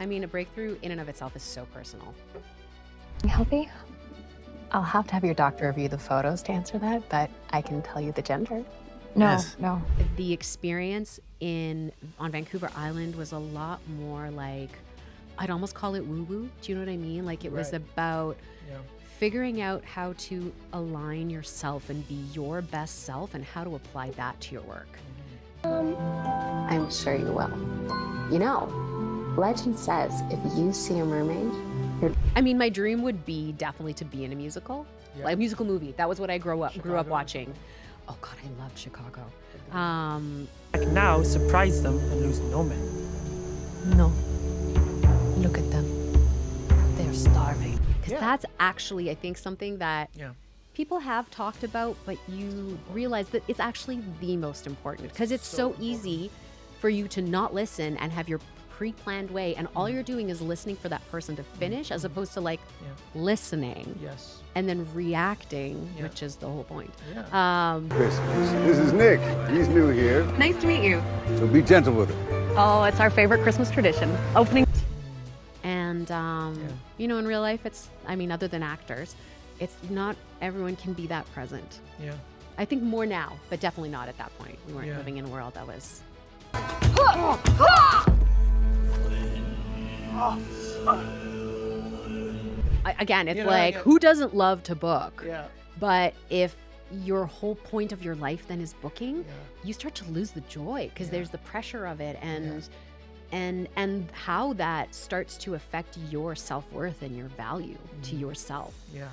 I mean, a breakthrough in and of itself is so personal. Healthy? I'll have to have your doctor review the photos to answer that, but I can tell you the gender. No, Yes. no. The experience on Vancouver Island was a lot more like, I'd almost call it woo-woo. Do you know what I mean? Like it was Right. about Yeah. figuring out how to align yourself and be your best self and how to apply that to your work. I'm sure you will. You know, legend says if you see a mermaid, I mean, my dream would be definitely to be in a musical, Yeah. like a musical movie. That was what I grew up Chicago. watching. Oh God, I loved Chicago. Like now, surprise them and lose no man. no. Look at them. They're starving. Because Yeah. that's actually, I think, something that Yeah. people have talked about, but you realize that it's actually the most important because it's so easy for you to not listen and have your pre-planned way, and all you're doing is listening for that person to finish as opposed to like listening Yes. and then reacting, Yeah. which is the whole point. Yeah. Christmas. This is Nick. He's new here, Nice to meet you. so be gentle with him. Oh, it's our favorite Christmas tradition. Opening. And, you know, in real life, it's, I mean, other than actors, it's not everyone can be that present. Yeah. I think more now, but definitely not at that point. We weren't Yeah. living in a world that was. Again, it's You know, like, again- who doesn't love to book? Yeah. But if your whole point of your life then is booking, Yeah. you start to lose the joy because Yeah. there's the pressure of it and how that starts to affect your self-worth and your value to yourself. Yeah.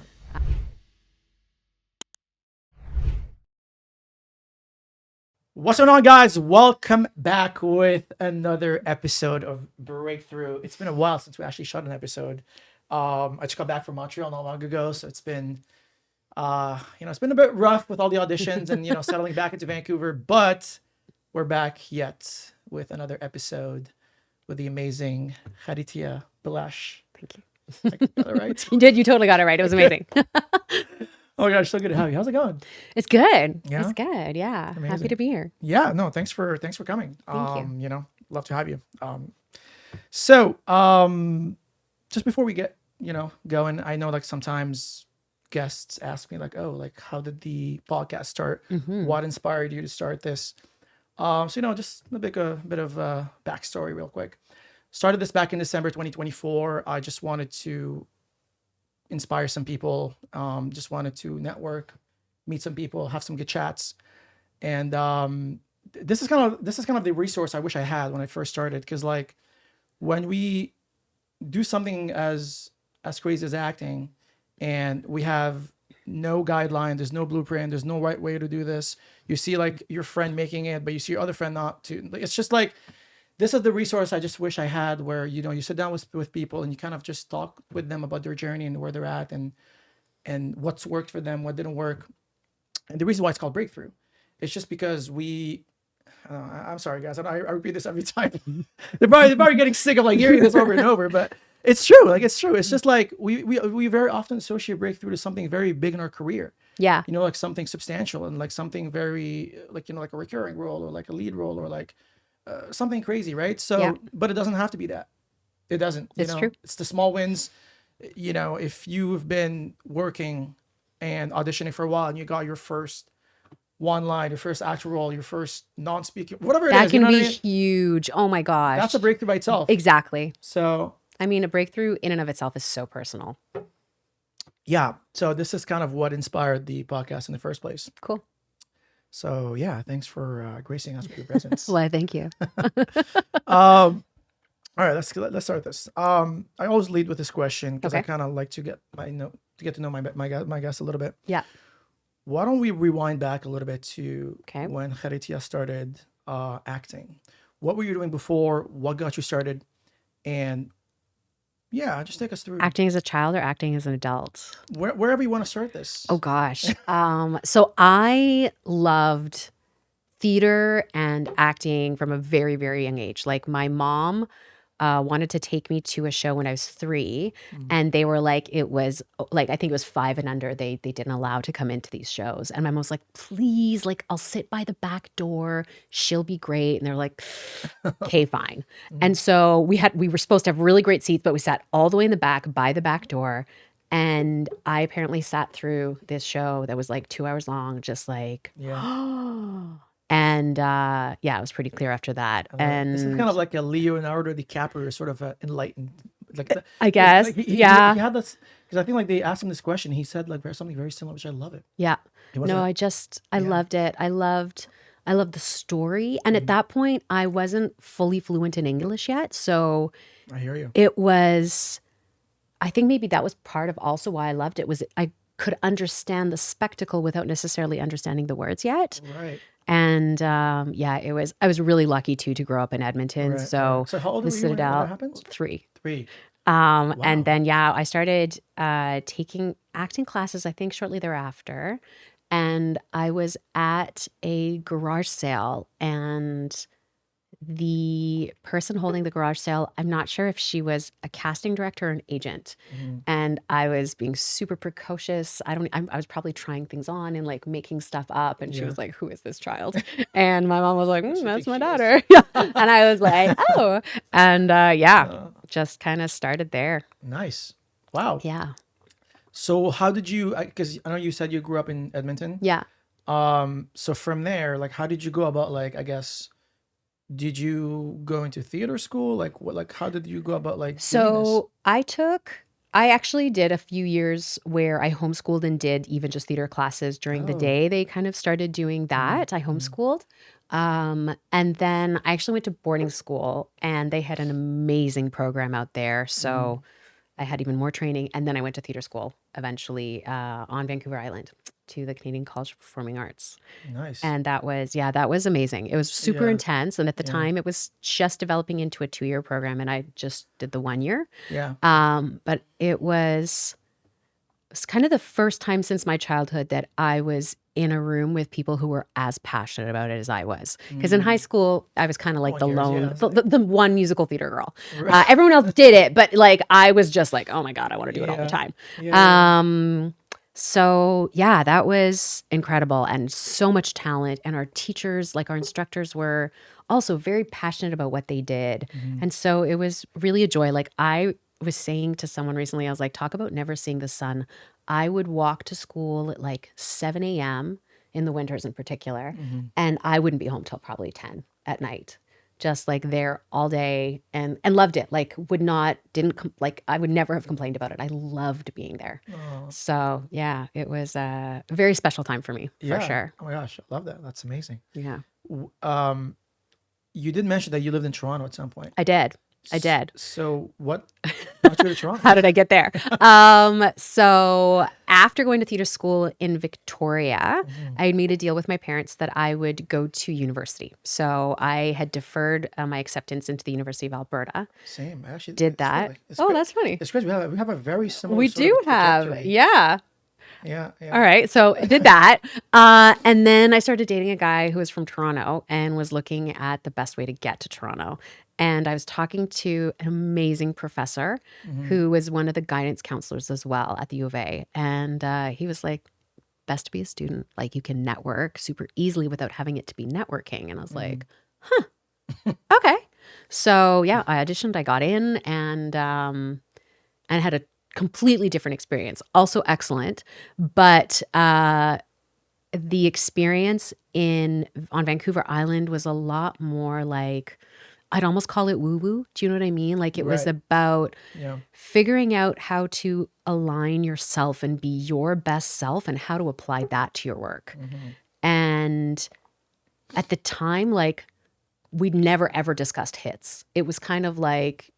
What's going on, guys? Welcome back with another episode of Breakthrough. It's been a while since we actually shot an episode. I just got back from Montreal not long ago, so it's been, it's been a bit rough with all the auditions and settling back into Vancouver. But we're back yet with another episode with the amazing Kharytia Bilash. Thank you. I got that right. You did. You totally got it right. It was amazing. Oh my gosh, so good to have you. How's it going? It's good. Yeah? It's good. Yeah. Happy Amazing. to be here. Yeah, no, thanks for coming. Thank you. Love to have you. So just before we get, going, I know like sometimes guests ask me like, oh, like how did the podcast start? Mm-hmm. What inspired you to start this? Just a bit of backstory real quick. Started this back in December 2024. I just wanted to inspire some people. Just wanted to network, meet some people, have some good chats. And this is kind of the resource I wish I had when I first started, because like when we do something as crazy as acting and we have no guideline, there's no blueprint, there's no right way to do this. You see like your friend making it, but you see your other friend not to. Like, it's just like, this is the resource I just wish I had, where you sit down with people and you kind of just talk with them about their journey and where they're at and what's worked for them, what didn't work. And the reason why it's called Breakthrough, it's just because I'm sorry guys, I repeat this every time. they're probably getting sick of like hearing this over and over, but it's true. Like it's true. It's just like we very often associate breakthrough to something very big in our career. Yeah. Like something substantial and like something very like like a recurring role or like a lead role or like something crazy, right? So, Yeah. but it doesn't have to be that. It doesn't. It's true. It's the small wins. If you've been working and auditioning for a while and you got your first one line, your first actual role, your first non-speaking, whatever it is, That can you know be what I mean? huge. Oh my gosh. That's a breakthrough by itself. Exactly. So I mean, a breakthrough in and of itself is so personal. yeah. So this is kind of what inspired the podcast in the first place. Cool. So yeah, thanks for gracing us with your presence. Well, thank you. All right, let's start this. I always lead with this question because I Okay. kind of like to get to know my guest a little bit. Yeah. Why don't we rewind back a little bit to Okay. when Kharytia started acting? What were you doing before? What got you started? And yeah, just take us through Acting as a child or acting as an adult? wherever you want to start this. Oh gosh. So I loved theater and acting from a very, very young age. Like my mom wanted to take me to a show when I was 3, and they were like, it was like, I think it was 5 and under. They didn't allow to come into these shows, and my mom was like, please, like, I'll sit by the back door. She'll be great. And they're like, okay, fine. And so we were supposed to have really great seats, but we sat all the way in the back by the back door. And I apparently sat through this show that was like 2 hours long, just like, Yeah. and yeah, it was pretty clear after that. This is And kind of like a Leonardo DiCaprio sort of enlightened, like I guess, like yeah, he had this because I think like they asked him this question. He said like something very similar, which I love it. yeah. It No, wasn't. I Yeah. loved it. I loved the story. And at that point, I wasn't fully fluent in English yet. So I hear you. it was, I think maybe that was part of also why I loved it, was I could understand the spectacle without necessarily understanding the words yet. Right. And yeah, I was really lucky too to grow up in Edmonton. Right. So Right. So how old the were you when that Citadel, happened? 3. 3. And Wow. then, yeah, I started taking acting classes, I think shortly thereafter. And I was at a garage sale, and the person holding the garage sale, I'm not sure if she was a casting director or an agent. And I was being super precocious. I was probably trying things on and like making stuff up. And she Yeah. was like, who is this child? And my mom was like, Who do you that's think my she is?" daughter. Yeah. And I was like, oh. And yeah, Uh, just kind of started there. nice. Wow. Yeah. So how did you? Because I know you said you grew up in Edmonton. Yeah. So from there, like, how did you go about, like, I guess, did you go into theater school? Like, what, like, how did you go about, like, doing this? So I actually did a few years where I homeschooled and did even just theater classes during the Oh. day. They kind of started doing that. I homeschooled. And then I actually went to boarding school, and they had an amazing program out there. So I had even more training. And then I went to theater school eventually on Vancouver Island to the Canadian College of Performing Arts. Nice. And that was amazing. It was super Yeah. intense. And at the Yeah. time, it was just developing into a 2-year program, and I just did the 1 year. Yeah. But it was kind of the first time since my childhood that I was in a room with people who were as passionate about it as I was. Because in high school, I was kind of like One the years, lone, yeah, it's the one musical theater girl. Right. Everyone else did it, but like I was just like, oh my God, I want to do it all the Yeah. time. Yeah. So yeah, that was incredible, and so much talent. And our teachers, like our instructors, were also very passionate about what they did. And so it was really a joy. Like I was saying to someone recently, I was like, talk about never seeing the sun. I would walk to school at like 7 a.m. in the winters in particular, and I wouldn't be home till probably 10 at night. Just like there all day, and loved it. Like I would never have complained about it. I loved being there. Oh, So yeah, it was a very special time for me, for yeah. sure. Oh my gosh, I love that. That's amazing. Yeah, You did mention that you lived in Toronto at some point. I did. I did. So what brought you to Toronto? How did I get there? So after going to theater school in Victoria, I had made a deal with my parents that I would go to university. So I had deferred my acceptance into the University of Alberta. Same. I actually Did it's that. really- it's Oh, great. that's funny. It's crazy. We have a very similar. We sort do of have. trajectory. Yeah. Yeah. Yeah. All right. So I did that. And then I started dating a guy who was from Toronto and was looking at the best way to get to Toronto. And I was talking to an amazing professor who was one of the guidance counselors as well at the U of A. And he was like, best to be a student. Like you can network super easily without having it to be networking. And I was like, huh, okay. So yeah, I auditioned, I got in, and had a completely different experience. Also excellent, but the experience on Vancouver Island was a lot more like, I'd almost call it woo-woo. Do you know what I mean? Like it was Right. about Yeah. figuring out how to align yourself and be your best self, and how to apply that to your work. And at the time, like we'd never ever discussed hits. It was kind of like,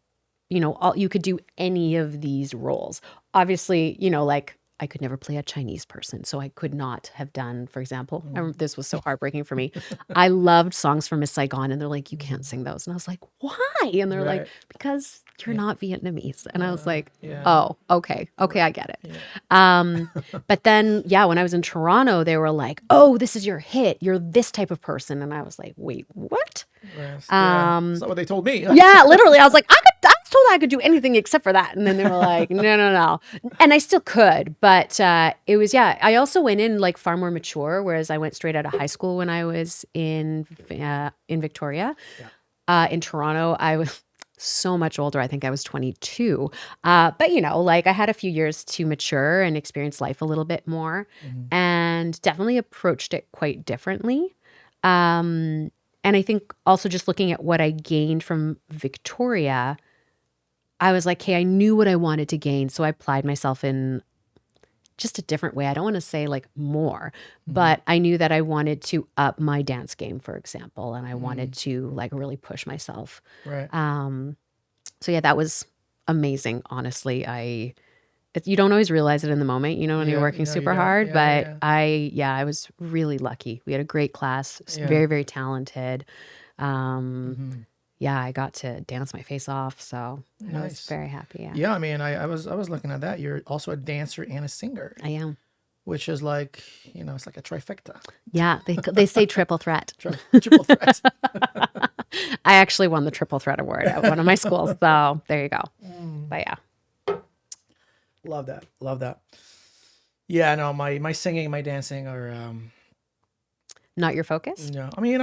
you could do any of these roles. Obviously, like I could never play a Chinese person, so I could not have done, for example, this was so heartbreaking for me. I loved songs from Miss Saigon, and they're like, you can't sing those. And I was like, why? And they're like, Right. because you're not Vietnamese. And I was like, Yeah. oh, okay, I get it. But then, yeah, when I was in Toronto, they were like, oh, this is your hit. You're this type of person. And I was like, wait, what? Yes. Um, That's not what they told me. Yeah, literally. I was like, I could I could do anything except for that. And then they were like, no. And I still could, but it was, yeah. I also went in like far more mature, whereas I went straight out of high school when I was in Victoria. In Toronto, I was so much older. I think I was 22. But, you know, like I had a few years to mature and experience life a little bit more and definitely approached it quite differently. And I think also just looking at what I gained from Victoria, I was like, hey, I knew what I wanted to gain. So I applied myself in just a different way. I don't want to say like more, but I knew that I wanted to up my dance game, for example, and I wanted to like really push myself. Right. So yeah, that was amazing. Honestly, you don't always realize it in the moment, you know, when you're working super hard, but I was really lucky. We had a great class, very, very talented. Yeah, I got to dance my face off. So I was very happy. Yeah. Yeah. I mean, I was looking at that. You're also a dancer and a singer. I am. Which is like, you know, it's like a trifecta. Yeah. They say triple threat. Triple threat. I actually won the triple threat award at one of my schools. So there you go. But yeah. Love that. Love that. Yeah, no, my singing, my dancing are not your focus? no. I mean,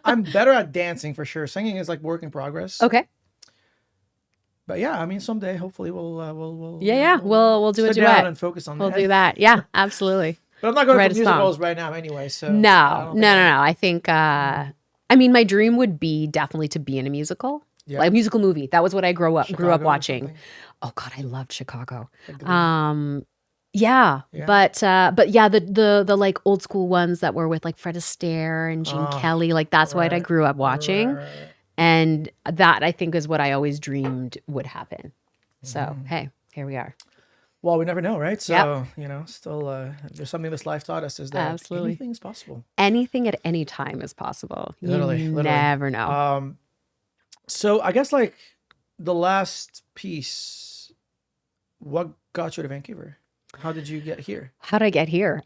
I'm better at dancing for sure. Singing is like work in progress. Okay. But yeah, I mean, someday hopefully we'll we'll do a sit duet down and focus on We'll that. do that. Yeah, absolutely. But I'm not going Write for a song. musicals right now anyway. So No. I think I mean, my dream would be definitely to be in a musical. Yeah. Like a musical movie. That was what I grew up Chicago or watching. something. Oh God, I loved Chicago. Agreed. Yeah. Yeah. But yeah, the like old school ones that were with like Fred Astaire and Gene Kelly, like that's what I grew up watching. Right. And that I think is what I always dreamed would happen. So hey, here we are. Well, we never know, right? So, Yep. you know, still there's something this life taught us is that Absolutely. anything's possible. Anything at any time is possible. Literally. You never know. So I guess like the last piece, what got you to Vancouver? How did you get here? How did I get here?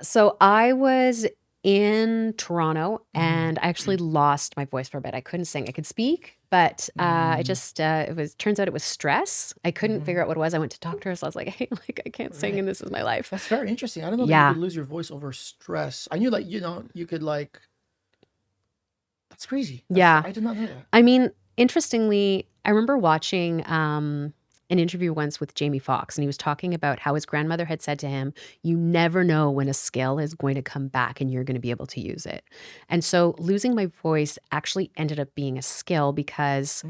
So I was in Toronto and I actually lost my voice for a bit. I couldn't sing. I could speak, but I just turns out it was stress. I couldn't figure out what it was. I went to doctors. I was like, hey, like I can't sing and this is my life. That's very interesting. I don't know that Yeah. you could lose your voice over stress. I knew like, you know, you could like, that's crazy. Yeah. I did not know that. I mean, interestingly, I remember watching an interview once with Jamie Foxx, and he was talking about how his grandmother had said to him, you never know when a skill is going to come back and you're going to be able to use it. And so losing my voice actually ended up being a skill because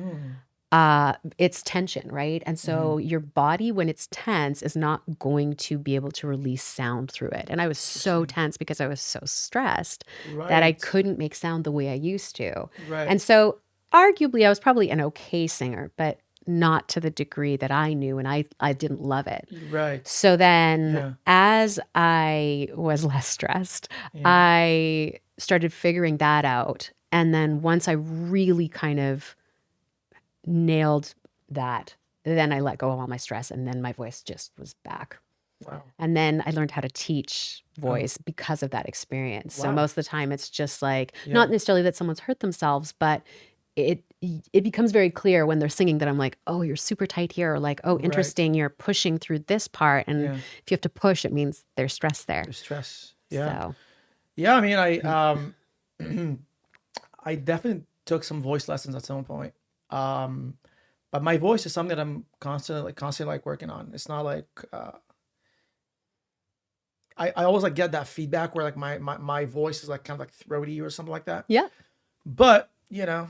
it's tension, right? And so your body, when it's tense, is not going to be able to release sound through it. And I was so tense because I was so stressed that I Right. couldn't make sound the way I used to. Right. And so arguably I was probably an okay singer, but not to the degree that I knew, and I didn't love it. Right. So then Yeah. as I was less stressed, I started figuring that out. And then once I really kind of nailed that, then I let go of all my stress and then my voice just was back. Wow. And then I learned how to teach voice because of that experience. So Wow. most of the time it's just like, not necessarily that someone's hurt themselves, but it becomes very clear when they're singing that I'm like, oh, you're super tight here, or like, oh, interesting, you're pushing through this part. And Yeah. if you have to push, it means there's stress there. The stress. Yeah. So Yeah. I mean, I definitely took some voice lessons at some point. But my voice is something that I'm constantly like working on. It's not like, I always like get that feedback where like my voice is like kind of like throaty or something like that. yeah, But, you know,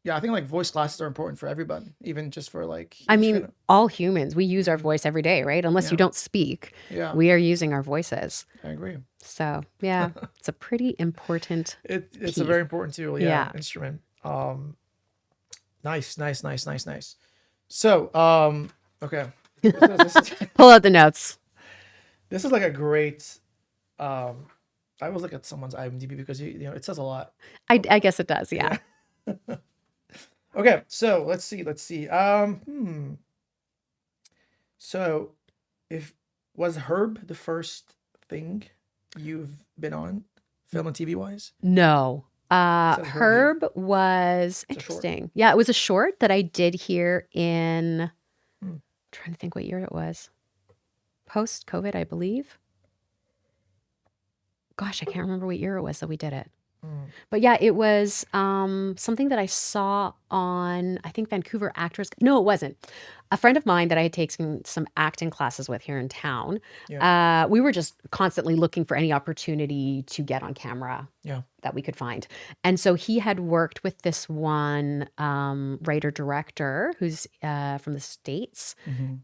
yeah, I think like voice classes are important for everyone, even just for like, I just mean, gonna- all humans, we use our voice every day, right? Unless you don't speak, yeah, we are using our voices. I agree. So yeah, it's a pretty important. It's piece. a very important tool. Yeah. Instrument. Nice. So, okay. Pull out the notes. This is like a great, I always look at someone's IMDb because you know, it says a lot. I guess it does. Yeah. Okay, so let's see. So, was Herb the first thing you've been on, film and TV wise? No. says Herb was It's a short. interesting. Yeah, it was a short that I did here in, Hmm. trying to think what year it was. Post COVID, I believe. Gosh, I can't remember what year it was that we did it. But yeah, it was something that I saw on, I think, Vancouver Actors. No, it wasn't. A friend of mine that I had taken some acting classes with here in town. Yeah. We were just constantly looking for any opportunity to get on camera Yeah. that we could find. And so he had worked with this one writer director who's from the States,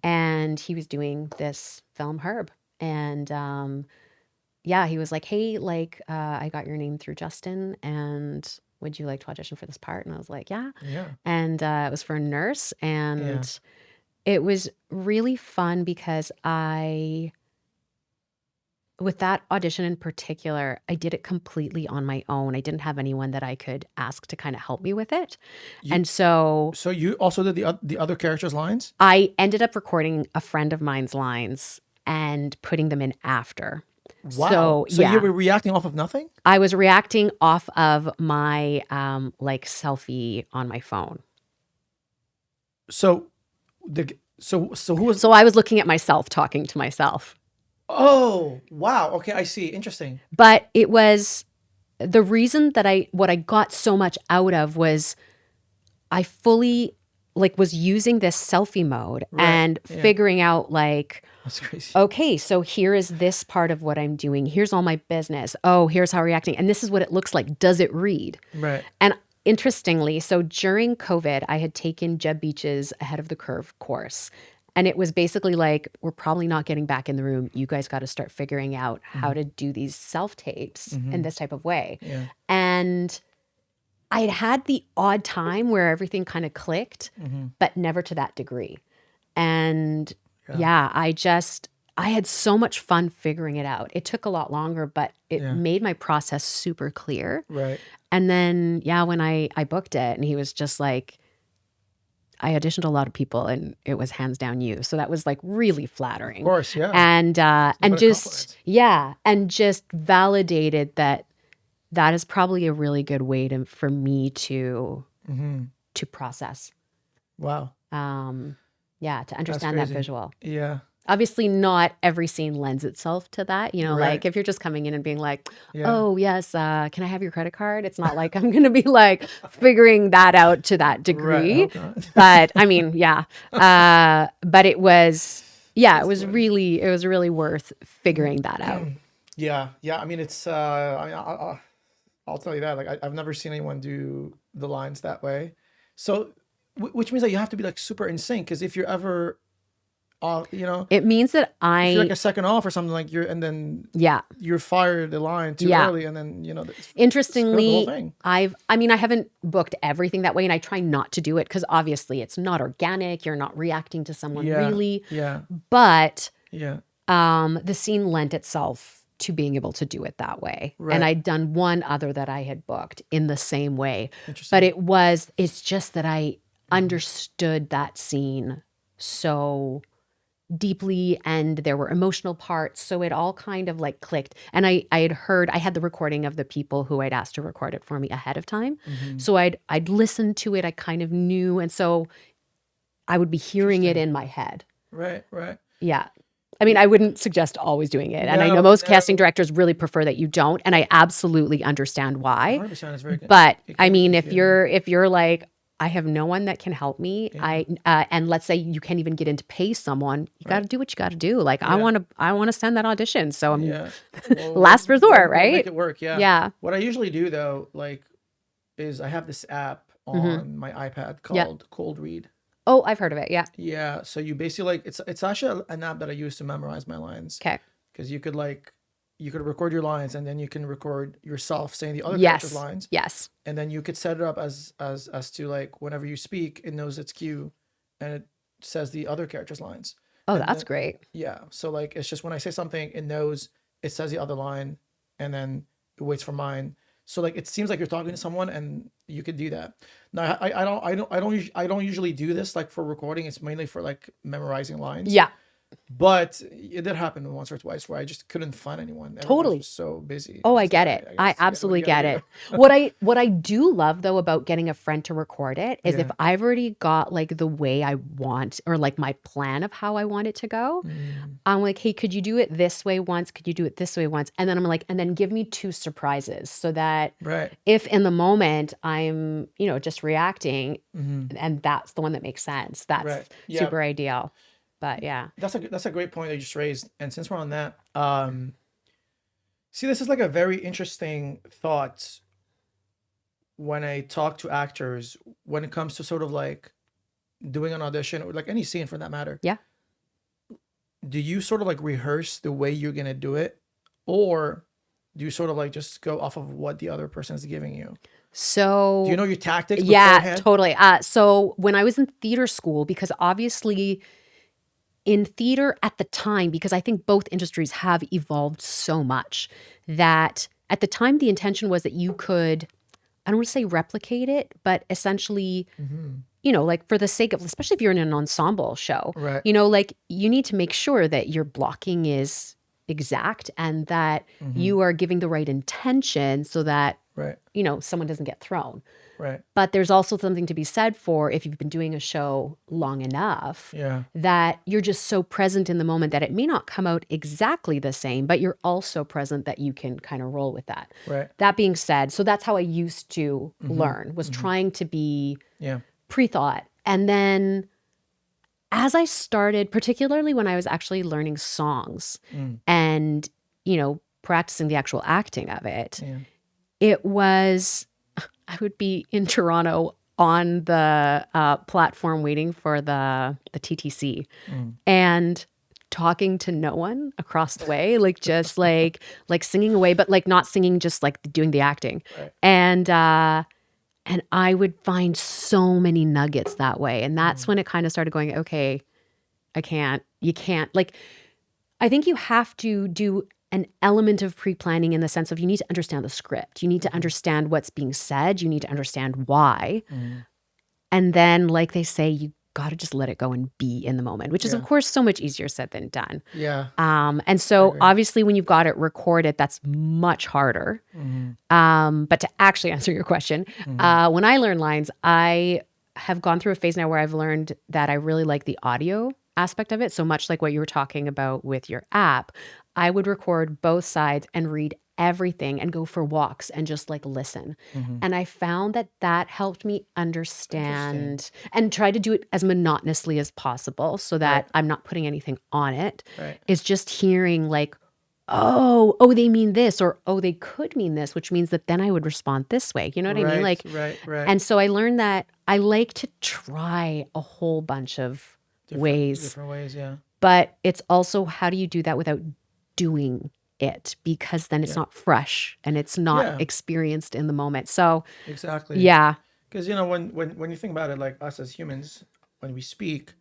and he was doing this film Herb. And yeah, he was like, hey, like, I got your name through Justin, and would you like to audition for this part? And I was like, yeah. Yeah. And it was for a nurse, and Yeah. it was really fun because with that audition in particular, I did it completely on my own. I didn't have anyone that I could ask to kind of help me with it. And so So you also did the other characters' lines? I ended up recording a friend of mine's lines and putting them in after. Wow. So yeah. you were reacting off of nothing? I was reacting off of my like selfie on my phone. So who was? So I was looking at myself talking to myself. Oh, wow. Okay, I see. Interesting. But it was the reason that what I got so much out of was I fully like was using this selfie mode and figuring out like, That's crazy. okay, so here is this part of what I'm doing. Here's all my business. Oh, here's how I'm reacting. And this is what it looks like. Does it read? Right. And interestingly, so during COVID, I had taken Jeb Beach's Ahead of the Curve course. And it was basically like, we're probably not getting back in the room. You guys got to start figuring out how to do these self-tapes in this type of way. Yeah. And I'd had the odd time where everything kind of clicked, but never to that degree. And yeah, I had so much fun figuring it out. It took a lot longer, but it made my process super clear. Right. And then, when I booked it, and he was just like, I auditioned a lot of people and it was hands down you. So that was like really flattering. Of course, yeah. And What a just, compliment. and just validated that is probably a really good way for me to process. Wow. To understand that crazy. visual. Yeah. Obviously, not every scene lends itself to that. You know, Right. like if you're just coming in and being like, Yeah. oh, yes, can I have your credit card? It's not like I'm going to be like figuring that out to that degree. Right. Oh, God. But I mean, but it was, it was really worth figuring that out. Yeah. Yeah. I mean, it's, I'll tell you that. Like, I've never seen anyone do the lines that way. So, which means that you have to be like super in sync. Because if you're ever, It means that if you're like a second off or something, like and then you're fired the line too early, and then interestingly, the whole thing. I haven't booked everything that way, and I try not to do it because obviously it's not organic. You're not reacting to someone really. Yeah. But Yeah. the scene lent itself to being able to do it that way. Right. And I'd done one other that I had booked in the same way. Interesting. But it's just that I understood that scene so deeply, and there were emotional parts, so it all kind of like clicked. And I had the recording of the people who I'd asked to record it for me ahead of time, so I'd listened to it. I kind of knew, and so I would be hearing it in my head. Right. Yeah, I mean, I wouldn't suggest always doing it, and I know most casting directors really prefer that you don't, and I absolutely understand why. 100% is very good. But I mean, if you're like, I have no one that can help me. And let's say you can't even get in to pay someone. You got to do what you got to do. Like I want to send that audition. So I'm last resort, right? Make it work. Yeah. Yeah. What I usually do though, like, is I have this app on my iPad called Cold Read. Oh, I've heard of it. Yeah. Yeah. So you basically like it's actually an app that I use to memorize my lines. Okay. Because you could record your lines, and then you can record yourself saying the other character's lines. Yes. And then you could set it up as to like whenever you speak, it knows its cue, and it says the other character's lines. Oh, And that's then- great. Yeah. So like it's just when I say something, it knows, it says the other line, and then it waits for mine. So like it seems like you're talking to someone, and you could do that. Now I don't usually do this like for recording. It's mainly for like memorizing lines. Yeah. But it did happen once or twice where I just couldn't find anyone. Everyone was Totally. just so busy. Oh, I was get like, it. "All right, I guess you gotta do what absolutely you gotta get do." it. What I do love though about getting a friend to record it is if Yeah. I've already got like the way I want or like my plan of how I want it to go, Mm, I'm like, hey, could you do it this way once? Could you do it this way once? And then I'm like, and then give me 2 surprises so that right. if in the moment I'm, just reacting Hmm. and that's the one that makes sense, that's Right. Yeah. super ideal. But yeah. That's a great point that you just raised. And since we're on that, see, this is like a very interesting thought when I talk to actors when it comes to sort of like doing an audition or like any scene for that matter. Yeah. Do you sort of like rehearse the way you're gonna do it, or do you sort of like just go off of what the other person is giving you? So Do you know your tactics yeah, beforehand? totally. So when I was in theater school, because obviously in theater at the time, because I think both industries have evolved so much that at the time the intention was that you could, I don't want to say replicate it, but essentially, Hmm. like for the sake of, especially if you're in an ensemble show, Right. like you need to make sure that your blocking is exact and that Hmm. you are giving the right intention so that, Right. someone doesn't get thrown. Right. But there's also something to be said for if you've been doing a show long enough Yeah. that you're just so present in the moment that it may not come out exactly the same, but you're also present that you can kind of roll with that. Right. That being said, so that's how I used to Hmm. learn, was Hmm. trying to be Yeah. pre-thought. And then as I started, particularly when I was actually learning songs Mm. and, practicing the actual acting of it, Yeah. it was, I would be in Toronto on the platform waiting for the TTC Mm. and talking to no one across the way, like just like singing away, but like not singing, just like doing the acting. Right. And I would find so many nuggets that way. And that's when it kind of started going, okay, you can't. Like, I think you have to do an element of pre-planning in the sense of you need to understand the script. You need to understand what's being said. You need to understand why. Mm. And then, like they say, you got to just let it go and be in the moment, which is, Yeah. of course, so much easier said than done. Yeah. And so agree. obviously when you've got it recorded, that's much harder. Hmm. But to actually answer your question, when I learn lines, I have gone through a phase now where I've learned that I really like the audio aspect of it. So much like what you were talking about with your app, I would record both sides and read everything and go for walks and just like listen. Hmm. And I found that helped me understand and try to do it as monotonously as possible so that Right. I'm not putting anything on it. Right. It's just hearing like, oh, they mean this, or oh, they could mean this, which means that then I would respond this way. You know what I mean? Like, Right. and so I learned that I like to try a whole bunch of ways, Different ways. Yeah. but it's also how do you do that without doing it? Because then it's Yeah. not fresh and it's not Yeah. experienced in the moment. So Exactly. yeah, Because when you think about it, like us as humans, when we speak,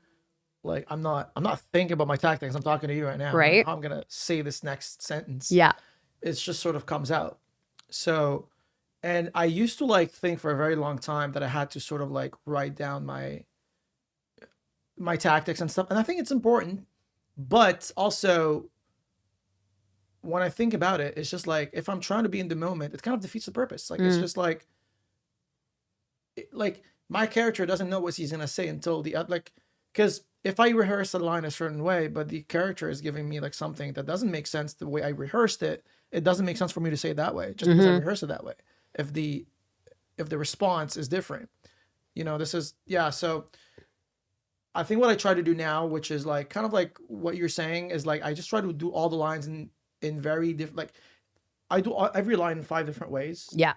like I'm not thinking about my tactics. I'm talking to you right now. Right. Like, how I'm gonna say this next sentence. yeah, It's just sort of comes out. So, and I used to like think for a very long time that I had to sort of like write down my tactics and stuff. And I think it's important, but also when I think about it, it's just like if I'm trying to be in the moment, it kind of defeats the purpose. Like it's just like my character doesn't know what he's gonna say until because if I rehearse a line a certain way, but the character is giving me like something that doesn't make sense the way I rehearsed it, it doesn't make sense for me to say it that way just because I rehearsed it that way. If the response is different, this is So I think what I try to do now, which is like kind of like what you're saying, is like I just try to do all the lines in very different. Like I do every line in 5 different ways, yeah,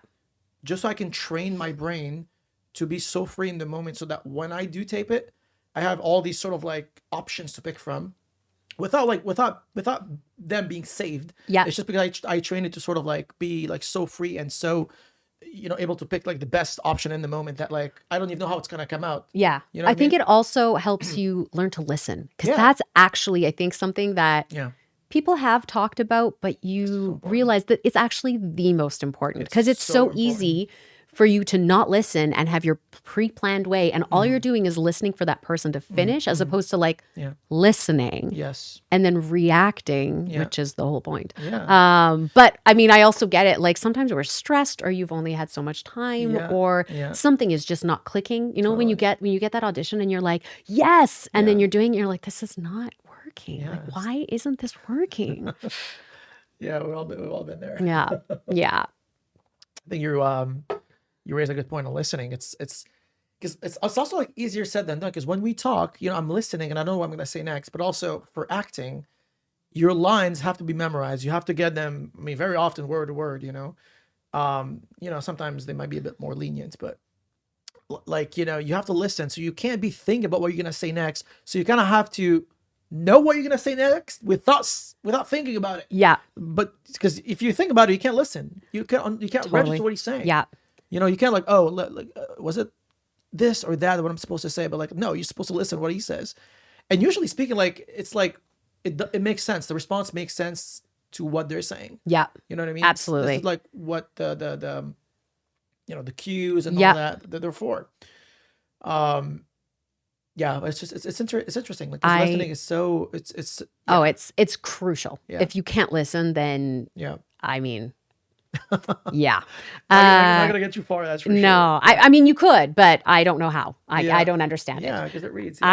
just so I can train my brain to be so free in the moment, so that when I do tape it, I have all these sort of like options to pick from, without them being saved. yeah. It's just because I train it to sort of like be like so free and so able to pick like the best option in the moment that like I don't even know how it's gonna come out. Yeah. You know I what I think mean? it also helps you learn to listen because Yeah. that's actually, I think, something that Yeah. people have talked about, but you important. realize that it's actually the most important It's because it's so so easy for you to not listen and have your pre-planned way, and all you're doing is listening for that person to finish, as opposed to like Yeah. listening Yes. and then reacting, Yeah. which is the whole point. Yeah. But I mean, I also get it. Like sometimes we're stressed, or you've only had so much time, Yeah. or Yeah. something is just not clicking. You know, when you Totally. get that audition and you're like, yes, and then Yeah. you're doing it, you're like, this is not working. Yes. Like, why isn't this working? Yeah, we've all been there. Yeah. Yeah. I think you raise a good point on listening. It's because it's also like easier said than done. Because when we talk, you know, I'm listening and I know what I'm gonna say next. But also for acting, your lines have to be memorized. You have to get them. I mean, very often word to word. You know, sometimes they might be a bit more lenient, but like, you know, you have to listen. So you can't be thinking about what you're gonna say next. So you kind of have to know what you're gonna say next without thinking about it. Yeah. But because if you think about it, you can't listen. You can't Totally. register what he's saying. Yeah. You know, you can't like, oh, was it this or that what I'm supposed to say? But like, no, you're supposed to listen to what he says. And usually speaking, like it's like it makes sense. The response makes sense to what they're saying. Yeah. You know what I mean? Absolutely. This is like what the you know, the cues and Yeah. all that they're for. Yeah, but it's interesting. Like 'cause listening is so it's Oh, it's crucial. Yeah. If you can't listen, then yeah. I mean, yeah. I'm not gonna get too far. That's for sure. No, I mean, you could, but I don't know how. Yeah. I don't understand it. Yeah, because it reads. Yeah.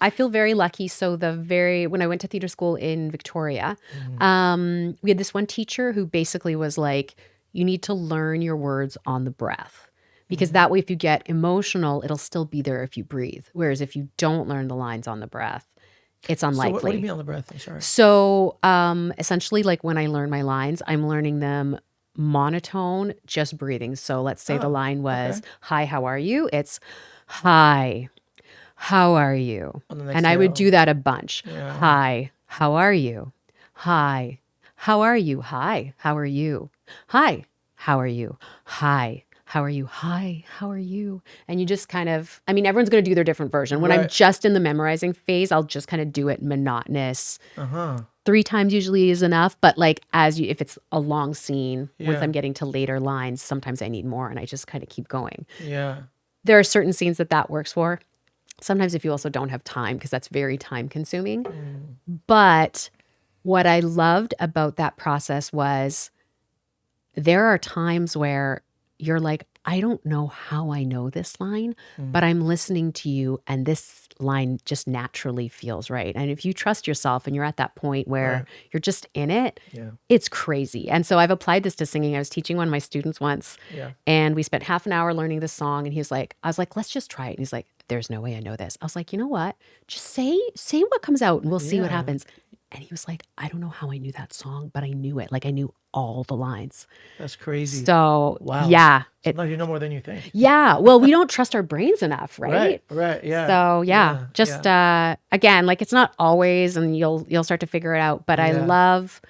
I feel very lucky. So when I went to theater school in Victoria, we had this one teacher who basically was like, you need to learn your words on the breath. Because that way, if you get emotional, it'll still be there if you breathe. Whereas if you don't learn the lines on the breath, it's unlikely. So what do you mean on the breath? I'm sorry. So essentially, like when I learn my lines, I'm learning them monotone, just breathing. So let's say the line was, hi, how are you? It's, hi, how are you? On the next And I would exhale. do that a bunch. Yeah. Hi, how are you? Hi, how are you? Hi, how are you? Hi, how are you? Hi, how are you? Hi, how are you? And you just kind of, I mean, everyone's going to do their different version. When I'm Right. just in the memorizing phase, I'll just kind of do it monotonous. Uh-huh. 3 times usually is enough, but like if it's a long scene, once Yeah. I'm getting to later lines, sometimes I need more, and I just kind of keep going. Yeah. There are certain scenes that works for. Sometimes if you also don't have time, because that's very time consuming. But what I loved about that process was there are times where you're like, I don't know how I know this line, but I'm listening to you and this line just naturally feels right. And if you trust yourself and you're at that point where Right. you're just in it, Yeah. it's crazy. And so I've applied this to singing. I was teaching one of my students once, Yeah. and we spent half an hour learning this song. And I was like, let's just try it. And he's like, there's no way I know this. I was like, you know what? Just say what comes out and we'll see what Yeah. happens. And he was like, I don't know how I knew that song, but I knew it. Like I knew all the lines. That's crazy. So Wow. yeah, Sometimes you know more than you think. yeah. Well, we don't trust our brains enough, right? Right. Yeah. So yeah, just again, like it's not always, and you'll start to figure it out. But I Yeah. love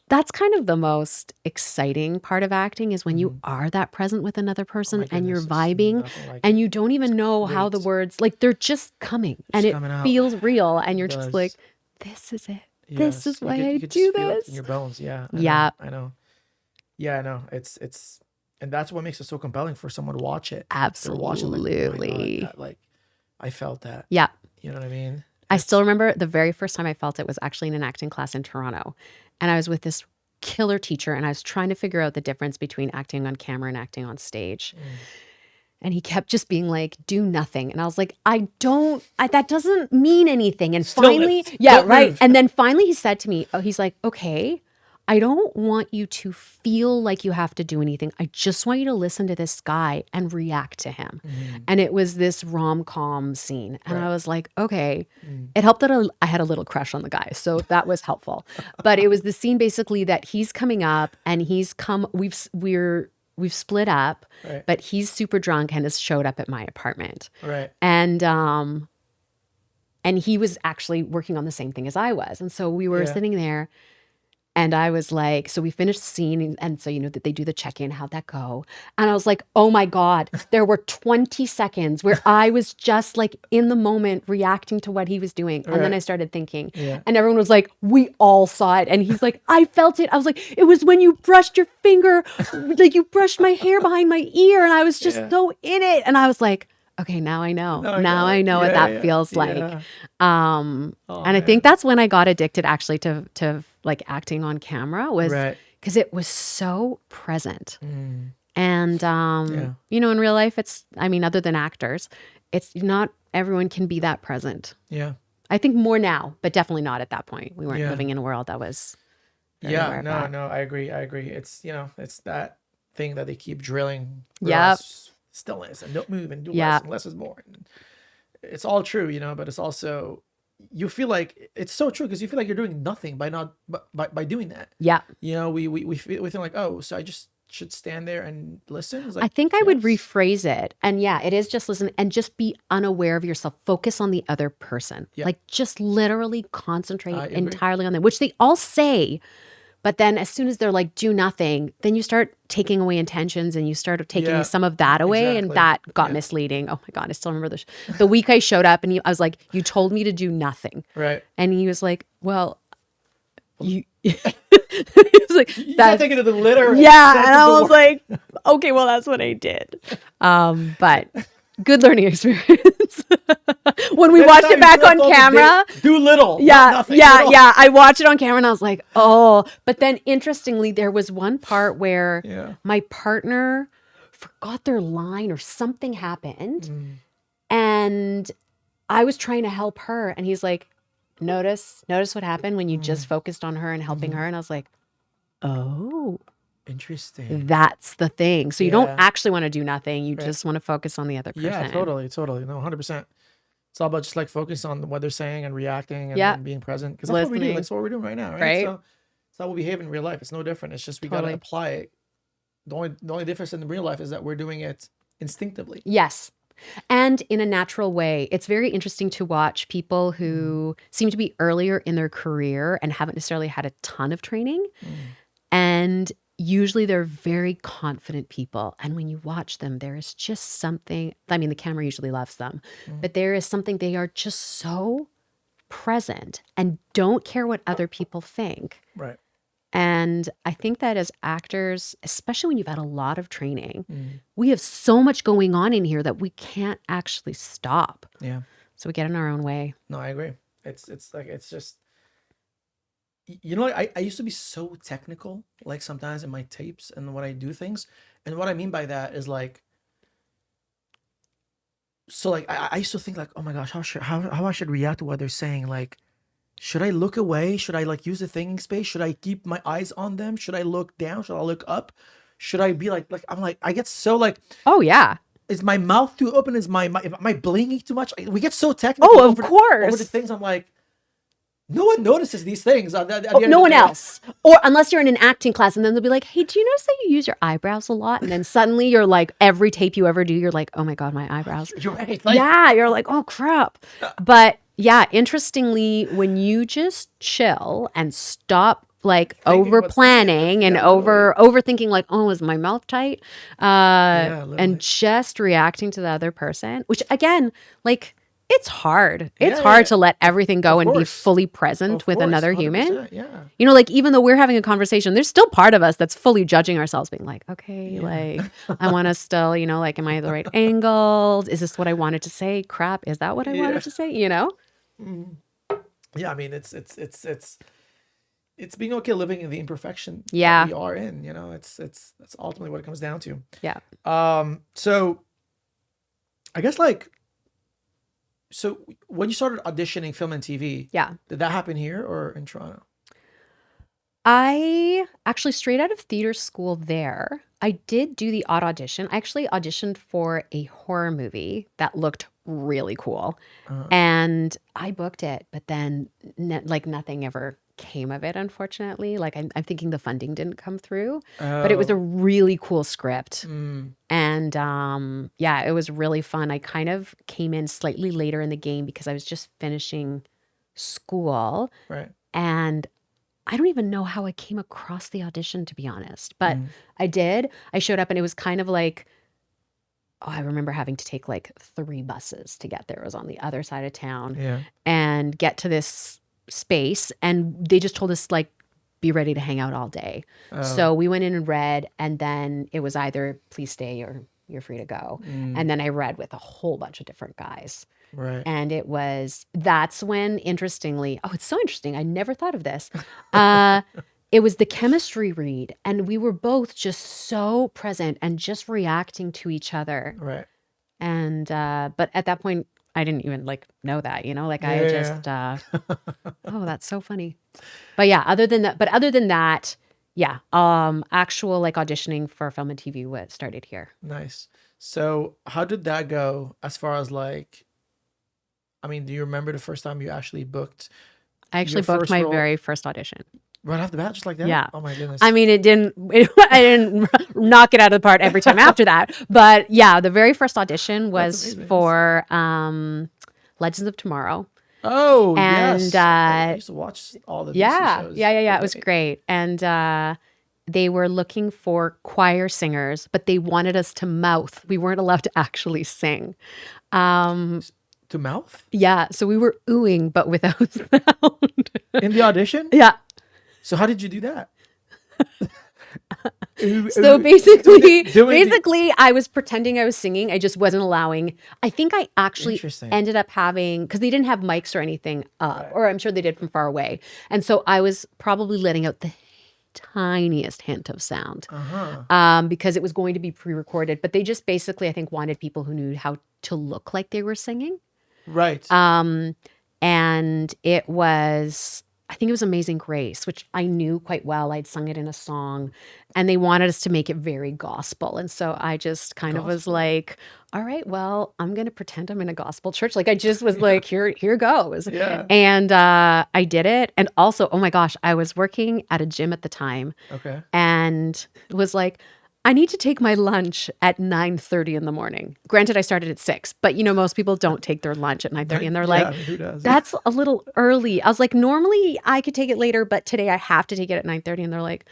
that's kind of the most exciting part of acting is when you are that present with another person and you're goodness, there's vibing nothing like and it. you don't even know how the great. words like they're just coming and it coming out. feels real and you're It just does. like, this is it. This is You why could- I you could do just feel it this. in your bones. Yeah. Yeah. I know. Yeah, I know. It's and that's what makes it so compelling for someone to watch it. They're watching like, oh my God, Absolutely. that, like I felt that. Yeah. You know what I mean? I still remember the very first time I felt it was actually in an acting class in Toronto. And I was with this killer teacher and I was trying to figure out the difference between acting on camera and acting on stage. And he kept just being like, do nothing. And I was like, that doesn't mean anything. And finally, Stillness. yeah, Don't right. move. And then finally he said to me, he's like, okay, I don't want you to feel like you have to do anything. I just want you to listen to this guy and react to him. And it was this rom-com scene. And I was like, okay. It helped that I had a little crush on the guy. So that was helpful. But it was the scene basically that he's coming up and we've split up, Right. but he's super drunk and has showed up at my apartment. Right. And he was actually working on the same thing as I was. And so we were Yeah. sitting there And I was like, so we finished the scene, and so, that they do the check-in, how'd that go? And I was like, oh my God, there were 20 seconds where I was just like in the moment reacting to what he was doing. And then I started thinking, and everyone was like, we all saw it. And he's like, I felt it. I was like, it was when you brushed your finger, like you brushed my hair behind my ear. And I was just so in it. And I was like, okay, now I know. Now I know what that feels like. And I think that's when I got addicted actually to like acting on camera, was because it was so present. And in real life, other than actors, it's not everyone can be that present. Yeah. I think more now, but definitely not at that point. We weren't living in a world that was no, I agree. It's it's that thing that they keep drilling for us, stillness and don't move and do less, and less is more. And it's all true, but it's also, you feel like it's so true because you feel like you're doing nothing by doing that. Yeah. We feel like, oh, so I just should stand there and listen. It's like, I think I would rephrase it. And it is just listen and just be unaware of yourself. Focus on the other person. Yeah. Like just literally concentrate entirely on them, which they all say. But then as soon as they're like, do nothing, then you start taking away intentions and you start taking some of that away. And that got misleading. Oh my God, I still remember the week I showed up and I was like, you told me to do nothing. Right. And he was like, well, you... he was like, that's taking to the litter. Yeah. And I was like, okay, well, that's what I did. But good learning experience. When we watched it back on camera, do little. Nothing. I watched it on camera and I was like, oh. But then interestingly, there was one part where my partner forgot their line or something happened. And I was trying to help her. And he's like, notice what happened when you just focused on her and helping her. And I was like, oh. Interesting. That's the thing. So you don't actually want to do nothing. You just want to focus on the other person. Yeah, totally. No, 100%. It's all about just like focus on what they're saying and reacting and being present. Because that's what we do. That's what we're doing right now, right? So it's how we behave in real life. It's no different. It's just we got to apply it. The only difference in the real life is that we're doing it instinctively. Yes. And in a natural way. It's very interesting to watch people who seem to be earlier in their career and haven't necessarily had a ton of training. And usually they're very confident people. And when you watch them, there is just something, the camera usually loves them, but there is something, they are just so present and don't care what other people think. Right. And I think that as actors, especially when you've had a lot of training, we have so much going on in here that we can't actually stop. Yeah. So we get in our own way. No, I agree. It's just, I used to be so technical, like sometimes in my tapes and when I do things. And what I mean by that is like, so like, I used to think like, oh my gosh, how I should react to what they're saying. Like, should I look away? Should I like use the thinking space? Should I keep my eyes on them? Should I look down? Should I look up? Should I be like, I'm like, I get so like, oh yeah. Is my mouth too open? Am I blinking too much? We get so technical. Oh, of course. Over the things. I'm like, no one notices these things. No one else. Or unless you're in an acting class and then they'll be like, hey, do you notice that you use your eyebrows a lot? And then suddenly you're like, every tape you ever do, you're like, oh my God, my eyebrows. You're right. You're like, oh crap. But yeah, interestingly, when you just chill and stop like over planning and overthinking like, oh, is my mouth tight? And just reacting to the other person, which again, like, it's hard. It's hard to let everything go and be fully present with another human. Yeah. Like even though we're having a conversation, there's still part of us that's fully judging ourselves, being like, okay, like I want to still, like, am I at the right angle? Is this what I wanted to say? Crap, is that what I wanted to say? Yeah, I mean, it's being okay living in the imperfection that we are in. That's ultimately what it comes down to. Yeah. So I guess like. So when you started auditioning film and TV, did that happen here or in Toronto? I actually, straight out of theater school there, I did do the odd audition. I actually auditioned for a horror movie that looked really cool. And I booked it, but then nothing ever came of it, unfortunately. Like I'm thinking the funding didn't come through, but it was a really cool script. And it was really fun. I kind of came in slightly later in the game because I was just finishing school. Right. And I don't even know how I came across the audition, to be honest, but Mm. I did. I showed up and it was kind of like, oh, I remember having to take like 3 buses to get there. It was on the other side of town Yeah. and get to this space. And they just told us, like, be ready to hang out all day. Oh. So we went in and read, and then it was either please stay or you're free to go. And then I read with a whole bunch of different guys. Right. And that's when, interestingly, oh, it's so interesting. I never thought of this. It was the chemistry read, and we were both just so present and just reacting to each other. Right. And, but at that point, I didn't even like know that, like I Yeah. just, oh, that's so funny. But yeah, other than that, yeah, actual like auditioning for film and TV started here. Nice. So how did that go as far as like, I mean, do you remember the first time you actually booked I actually your booked first my role? very first audition. Right off the bat, just like that? Yeah. Oh my goodness. I mean, I didn't knock it out of the park every time after that. But yeah, the very first audition was amazing. for Legends of Tomorrow. Oh, And, yes. I used to watch all the DC Yeah, shows. yeah. It was great. And they were looking for choir singers, but they wanted us to mouth. We weren't allowed to actually sing. To mouth? Yeah, so we were oohing, but without sound. In the audition? Yeah. So how did you do that? So basically, doing the- I was pretending I was singing. I just wasn't allowing. I think I actually Interesting. ended up having, because they didn't have mics or anything up, or I'm sure they did from far away. And so I was probably letting out the tiniest hint of sound because it was going to be pre-recorded. But they just basically, I think, wanted people who knew how to look like they were singing. Right. And it was, I think it was Amazing Grace, which I knew quite well. I'd sung it in a song, and they wanted us to make it very gospel. And so I just kind of was like, all right, well, I'm going to pretend I'm in a gospel church. Like I just was like, here goes. Yeah. And I did it. And also, oh my gosh, I was working at a gym at the time Okay. and was like, I need to take my lunch at 9:30 in the morning. Granted, I started at 6, but most people don't take their lunch at 9:30, and they're Yeah, like, I mean, who does? that's a little early. I was like, normally I could take it later, but today I have to take it at 9:30. And they're like,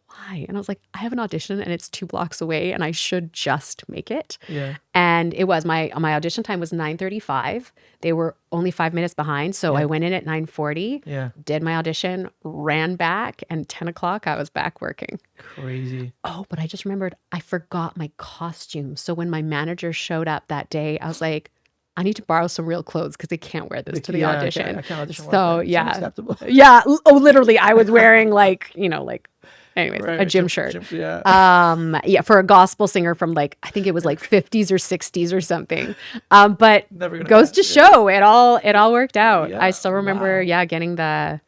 why? And I was like, I have an audition and it's 2 blocks away and I should just make it. Yeah. And it was my audition time was 9:35. They were only 5 minutes behind. So I went in at 9:40, Yeah. did my audition, ran back, and 10 o'clock I was back working. Crazy. Oh, but I just remembered I forgot my costume. So when my manager showed up that day, I was like, I need to borrow some real clothes because they can't wear this to the Yeah, audition. I can't audition like So that. It's yeah. unacceptable. Yeah. Oh, literally, I was wearing anyways, Right, a gym shirt. Yeah. Yeah, for a gospel singer from like, I think it was like 50s or 60s or something. But Never gonna goes to match, show it all worked out. Yeah, I still remember, wow. getting the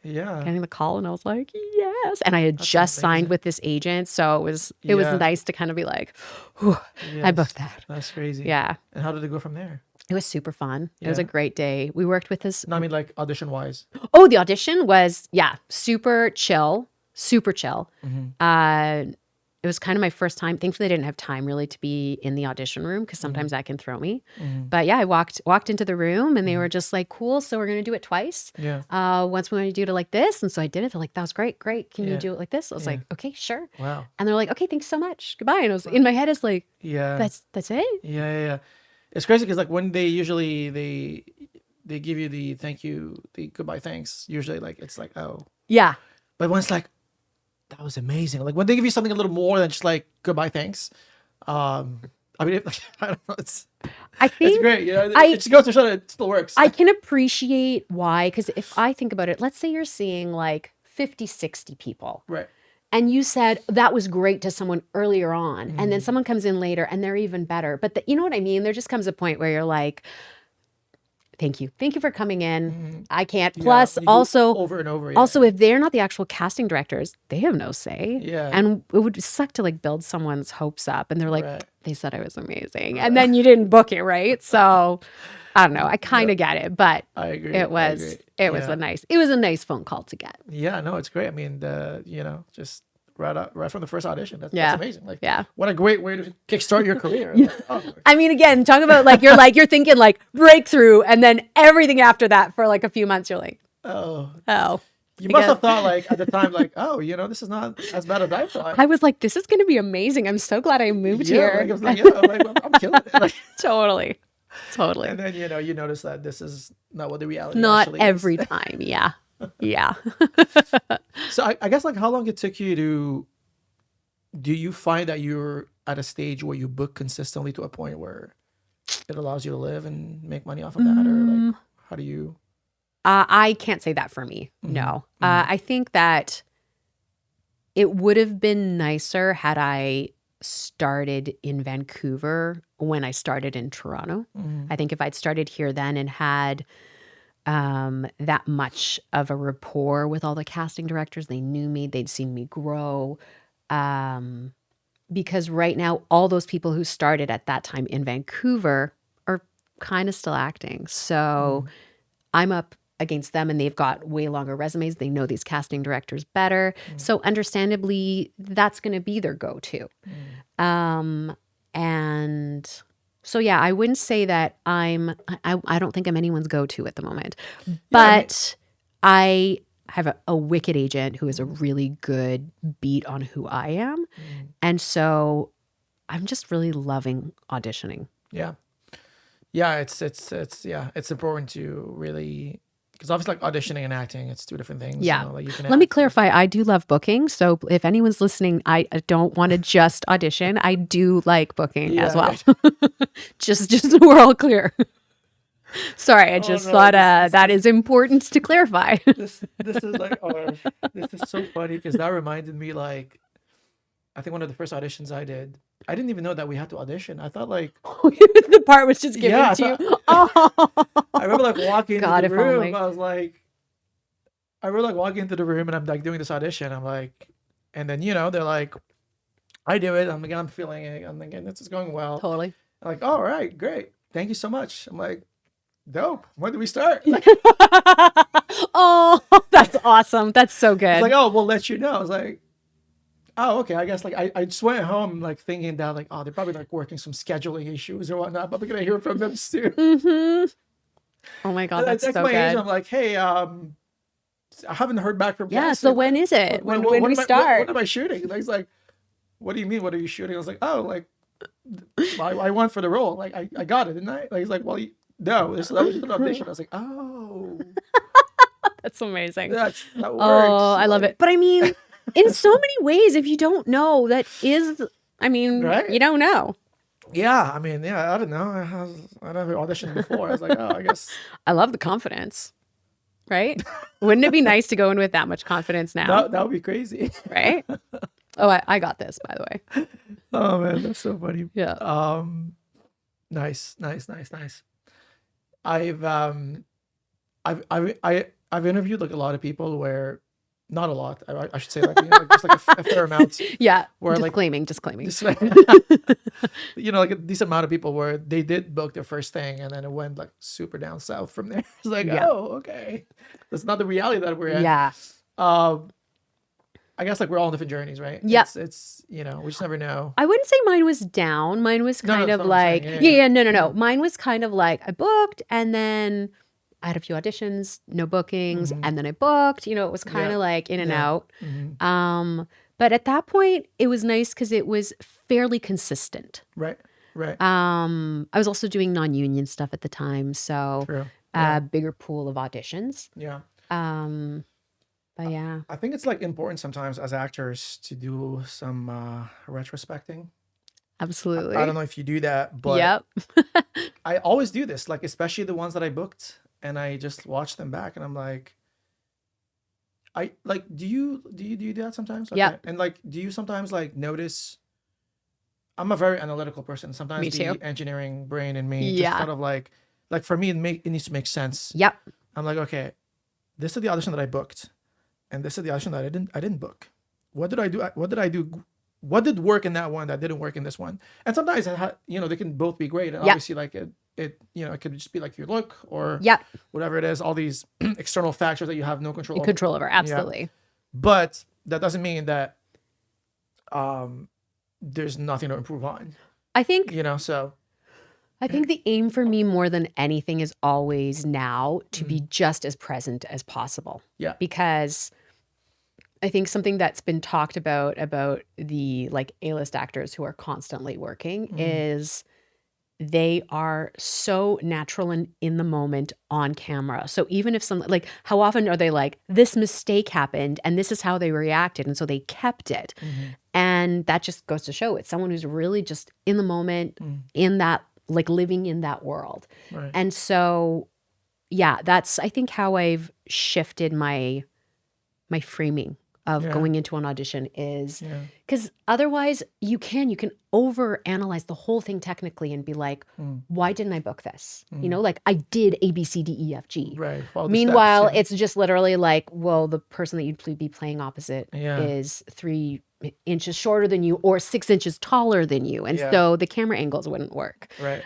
call, and I was like, yes. And I had just signed amazing. with this agent, so it was Yeah. nice to kind of be like, whew, I booked that. That's crazy. Yeah. And how did it go from there? It was super fun. It was a Yeah. great day. We worked with this. No, I mean like audition wise. Oh, the audition was, super chill. Super chill. It was kind of my first time. Thankfully, I didn't have time really to be in the audition room because sometimes that can throw me. But yeah, I walked into the room and they were just like, cool. So we're going to do it twice. Yeah. Once we want to do it like this. And so I did it. They're like, that was great. Can you Yeah. do it like this? I was like, okay, sure. Wow. And they're like, okay, thanks so much. Goodbye. And I was in my head, it's like, Yeah. that's it. Yeah. It's crazy because like when they usually they give you the thank you, the goodbye thanks. Usually like it's like, oh. Yeah. But when it's like, that was amazing. Like when they give you something a little more than just like goodbye thanks. I mean, I don't know. It's great. It just goes to show that it still works. I can appreciate why, because if I think about it, let's say you're seeing like 50, 60 people. Right. And you said that was great to someone earlier on, and then someone comes in later and they're even better. But you know what I mean? There just comes a point where you're like, thank you for coming in. I can't. Yeah, Plus, when you do also, over and over. Yeah. also, if they're not the actual casting directors, they have no say. Yeah. And it would suck to like build someone's hopes up, and they're like, Right. they said I was amazing, and then you didn't book it, right? So, I don't know. I kind of get it, but I agree. it was Yeah. a nice phone call to get. Yeah, no, it's great. I mean, just right from the first audition. That's amazing. Like, Yeah. what a great way to kickstart your career. Like, oh, I mean, again, talk about like you're thinking like breakthrough, and then everything after that for like a few months, you're like, oh, oh, You must have thought like at the time, like, oh, this is not as bad as I thought. I was like, this is going to be amazing. I'm so glad I moved here. Like, I was like, well, I'm killing it. Like, Totally. and then you notice that this is not what the reality Not actually every is. time. Yeah. Yeah. So I guess like how long it took you to, do you find that you're at a stage where you book consistently to a point where it allows you to live and make money off of that, or like how do you? I can't say that for me. No. I think that it would have been nicer had I started in Vancouver when I started in Toronto. I think if I'd started here then and had that much of a rapport with all the casting directors, they knew me, they'd seen me grow. Because right now, all those people who started at that time in Vancouver are kind of still acting. So I'm up against them and they've got way longer resumes. They know these casting directors better. So understandably, that's going to be their go-to. And so, yeah, I wouldn't say that I don't think I'm anyone's go-to at the moment. But I have a wicked agent who is a really good beat on who I am. And so I'm just really loving auditioning. Yeah. Yeah. It's important to really, because obviously like auditioning and acting, it's two different things. Yeah. Like you can Let me act. clarify. I do love booking. So if anyone's listening, I don't want to just audition. I do like booking as well. just so we're all clear. Sorry, I just thought that is important to clarify. This is like, this is so funny because that reminded me, like, I think one of the first auditions I did, I didn't even know that we had to audition. I thought like the part was just given to you. Oh, I remember like walking into God, the if room. only. I was like, I remember like walking into the room and I'm like doing this audition. I'm like, and then they're like, I do it. I'm like, I'm feeling it. I'm thinking this is going well. Totally. I'm like, all right, great. Thank you so much. I'm like, dope. When do we start? Oh, that's awesome. That's so good. It's like, oh, we'll let you know. I was like, oh, okay. I guess like I just went home like thinking that like, oh, they're probably like working some scheduling issues or whatnot. But we're gonna hear from them soon. Oh my God, And I that's text so my agent. good. I'm like, hey, I haven't heard back from Yeah, casting. so when is it? When do we What start? am I shooting? And he's like, what do you mean? What are you shooting? I was like, oh, like I won for the role. Like I got it, didn't I? Like he's like, well, no, that was just an audition. I was like, oh, That's amazing. that works. Oh, I love Like, it. But I mean, in so many ways, if you don't know, that is, I mean, Right? you don't know. Yeah, I mean, I don't know. I never auditioned before. I was like, oh, I guess I love the confidence, right? Wouldn't it be nice to go in with that much confidence now, that would be crazy. right? Oh, I got this, by the way. Oh man, that's so funny. Yeah. Nice. I've interviewed like a lot of people where, not a lot. I should say like, like just like a fair amount. Yeah. Where like Disclaiming. just like like a decent amount of people where they did book their first thing and then it went like super down south from there. It's like, Yeah. oh, okay, that's not the reality that we're in. Yeah. I guess like we're all on different journeys, right? Yeah. It's we just never know. I wouldn't say mine was down. Mine was No, kind that's of what I'm like, saying. Yeah. no. Mine was kind of like I booked and then I had a few auditions, no bookings, and then I booked. It was kind of Yeah. like in and Yeah. out. But at that point, it was nice because it was fairly consistent. Right. I was also doing non-union stuff at the time, so True. bigger pool of auditions. Yeah. But yeah, I think it's like important sometimes as actors to do some retrospecting. absolutely. I don't know if you do that, but Yep. I always do this, like especially the ones that I booked, and I just watch them back, and I'm like, I like, do you do that sometimes? Yeah. And like, do you sometimes like notice? I'm a very analytical person. Sometimes Me the too. engineering brain in me Yeah. just kind of like for me, it needs to make sense. Yep. I'm like, okay, this is the audition that I booked, and this is the audition that I didn't book. What did I do? What did I do? What did work in that one that didn't work in this one? And sometimes they can both be great, and Yep. obviously like it it could just be like your look or Yep. whatever it is, all these external factors that you have no control over. Control over. Absolutely. But that doesn't mean that there's nothing to improve on. I think So I think the aim for me more than anything is always now to be just as present as possible. Yeah. Because I think something that's been talked about the like A-list actors who are constantly working is they are so natural and in the moment on camera. So even if some, like, how often are they like, this mistake happened and this is how they reacted, and so they kept it. And that just goes to show it's someone who's really just in the moment, in that, like, living in that world. Right. And so, yeah, that's, I think, how I've shifted my framing of Yeah. going into an audition is Yeah. because otherwise you can over analyze the whole thing technically and be like, why didn't I book this? You know, like I did A, B, C, D, E, F, G. Right. Follow the Meanwhile, steps, yeah. it's just literally like, well, the person that you'd be playing opposite Yeah. is 3 inches shorter than you or 6 inches taller than you. And Yeah. so the camera angles wouldn't work. Right.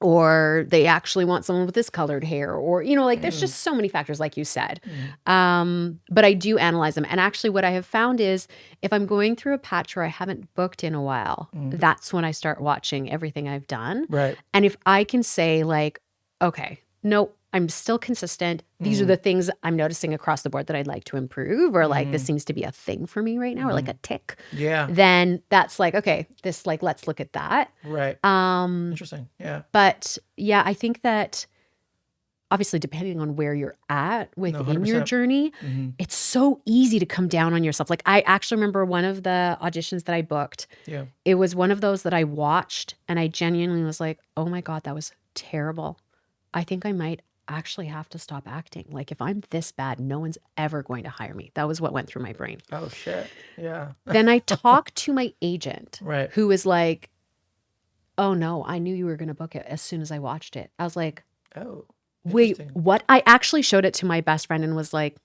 Or they actually want someone with this colored hair, or, you know, like there's just so many factors, like you said. But I do analyze them. And actually what I have found is if I'm going through a patch where I haven't booked in a while, that's when I start watching everything I've done. Right. And if I can say like, okay, no, I'm still consistent. These are the things I'm noticing across the board that I'd like to improve, or like this seems to be a thing for me right now, or like a tick. Yeah. Then that's like, okay, this, like, let's look at that. Right. Interesting. Yeah. But yeah, I think that obviously depending on where you're at within your 100%. journey, it's so easy to come down on yourself. Like I actually remember one of the auditions that I booked. Yeah. It was one of those that I watched and I genuinely was like, oh my God, that was terrible. I think I might actually have to stop acting. Like if I'm this bad, no one's ever going to hire me. That was what went through my brain. Oh shit. Yeah. Then I talked to my agent, Right. who was like, oh no, I knew you were going to book it as soon as I watched it. I was like, Oh. wait, Interesting. what? I actually showed it to my best friend and was like,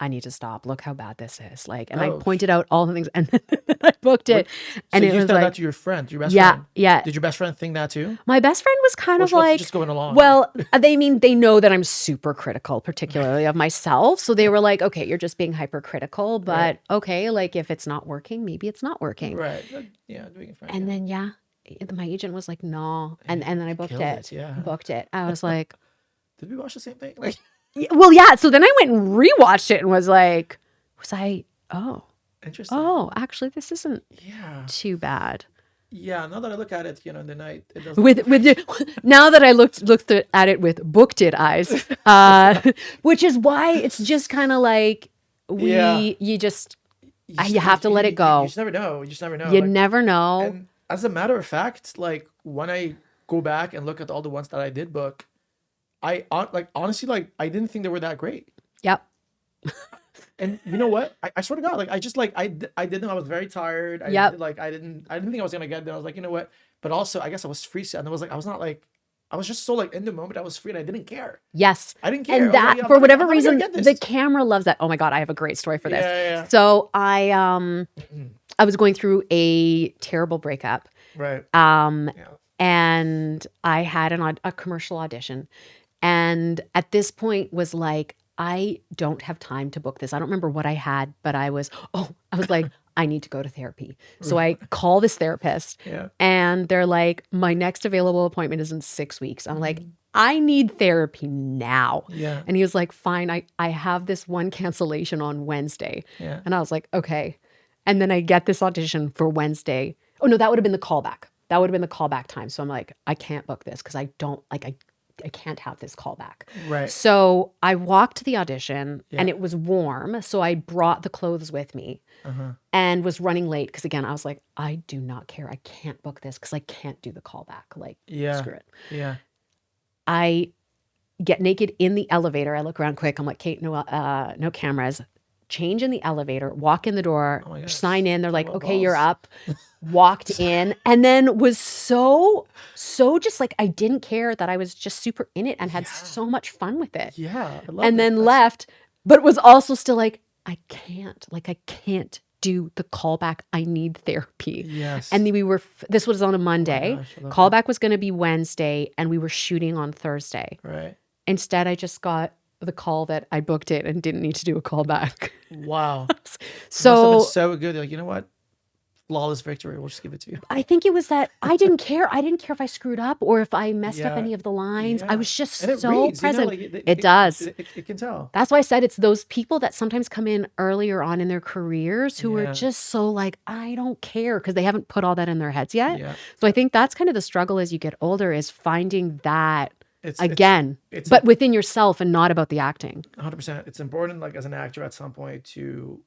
I need to stop. Look how bad this is. Like, and I Oh, pointed out all the things and then I booked it. And so it you was told like, that to your friend, your best yeah, friend? yeah. Did your best friend think that too? My best friend was kind Or of she was like, just going along? well, they know that I'm super critical, particularly of myself. So they were like, okay, you're just being hypercritical, but Right. okay, like if it's not working, maybe it's not working. Right. Yeah. Doing it fine. And then, yeah, my agent was like, no. And then I booked Killed it. it, yeah. Booked it. I was like, Did we watch the same thing? Like, well, yeah. So then I went and rewatched it and was like, interesting. actually, this isn't Yeah. too bad. Yeah. Now that I look at it, in the night, it does. Now that I looked at it with booked it eyes, which is why it's just kind of like Yeah. you just have to let it go. You just never know. You just never know. You Like, never know. And as a matter of fact, like when I go back and look at all the ones that I did book, honestly, like I didn't think they were that great. Yep. And you know what? I swear to God, like I just like I did them. I was very tired. Yep. I didn't think I was gonna get there. I was like, you know what? But also, I guess I was free. And I was like, I was just so like in the moment. I was free and I didn't care. Yes. I didn't care. I And was like, that, yeah, for whatever I'm never gonna reason, get this. the camera loves that. Oh my God, I have a great story for this. Yeah. So I was going through a terrible breakup. Right. Um, Yeah. and I had a commercial audition. And at this point was like, I don't have time to book this. I don't remember what I had, but I was like, I need to go to therapy. So I call this therapist Yeah. and they're like, my next available appointment is in 6 weeks. I'm like, I need therapy now. Yeah. And he was like, fine, I have this one cancellation on Wednesday. Yeah. And I was like, okay. And then I get this audition for Wednesday. Oh no, that would have been the callback. That would have been the callback time. So I'm like, I can't book this because I don't like I can't have this callback. Right. So I walked to the audition Yeah. and it was warm. So I brought the clothes with me and was running late because again, I was like, I do not care. I can't book this because I can't do the callback. Like, Yeah. screw it. Yeah. I get naked in the elevator. I look around quick. I'm like, Kate, no cameras. Change in the elevator, walk in the door, Oh my gosh. sign in. They're like, What okay, you're balls. up. Walked in and then was so just like, I didn't care that I was just super in it and had so much fun with it. Yeah. I love And it. then That's- left, but was also still like, I can't do the callback. I need therapy. Yes. And then this was on a Monday. gosh, I love Callback was going to be Wednesday and we were shooting on Thursday. Right. Instead, I just got the call that I booked it and didn't need to do a callback. Wow. Must have So been so good. Like, you know what? flawless victory. We'll just give it to you. I think it was that I didn't care. I didn't care if I screwed up or if I messed up Yeah. any of the lines. I Yeah. was just And it so reads, present. like, It does. It can tell. That's why I said it's those people that sometimes come in earlier on in their careers who are Yeah. just so like, I don't care because they haven't put all that in their heads yet. Yeah. So I think that's kind of the struggle as you get older is finding that It's again, it's but within yourself and not about the acting. 100%. It's important, like as an actor, at some point to,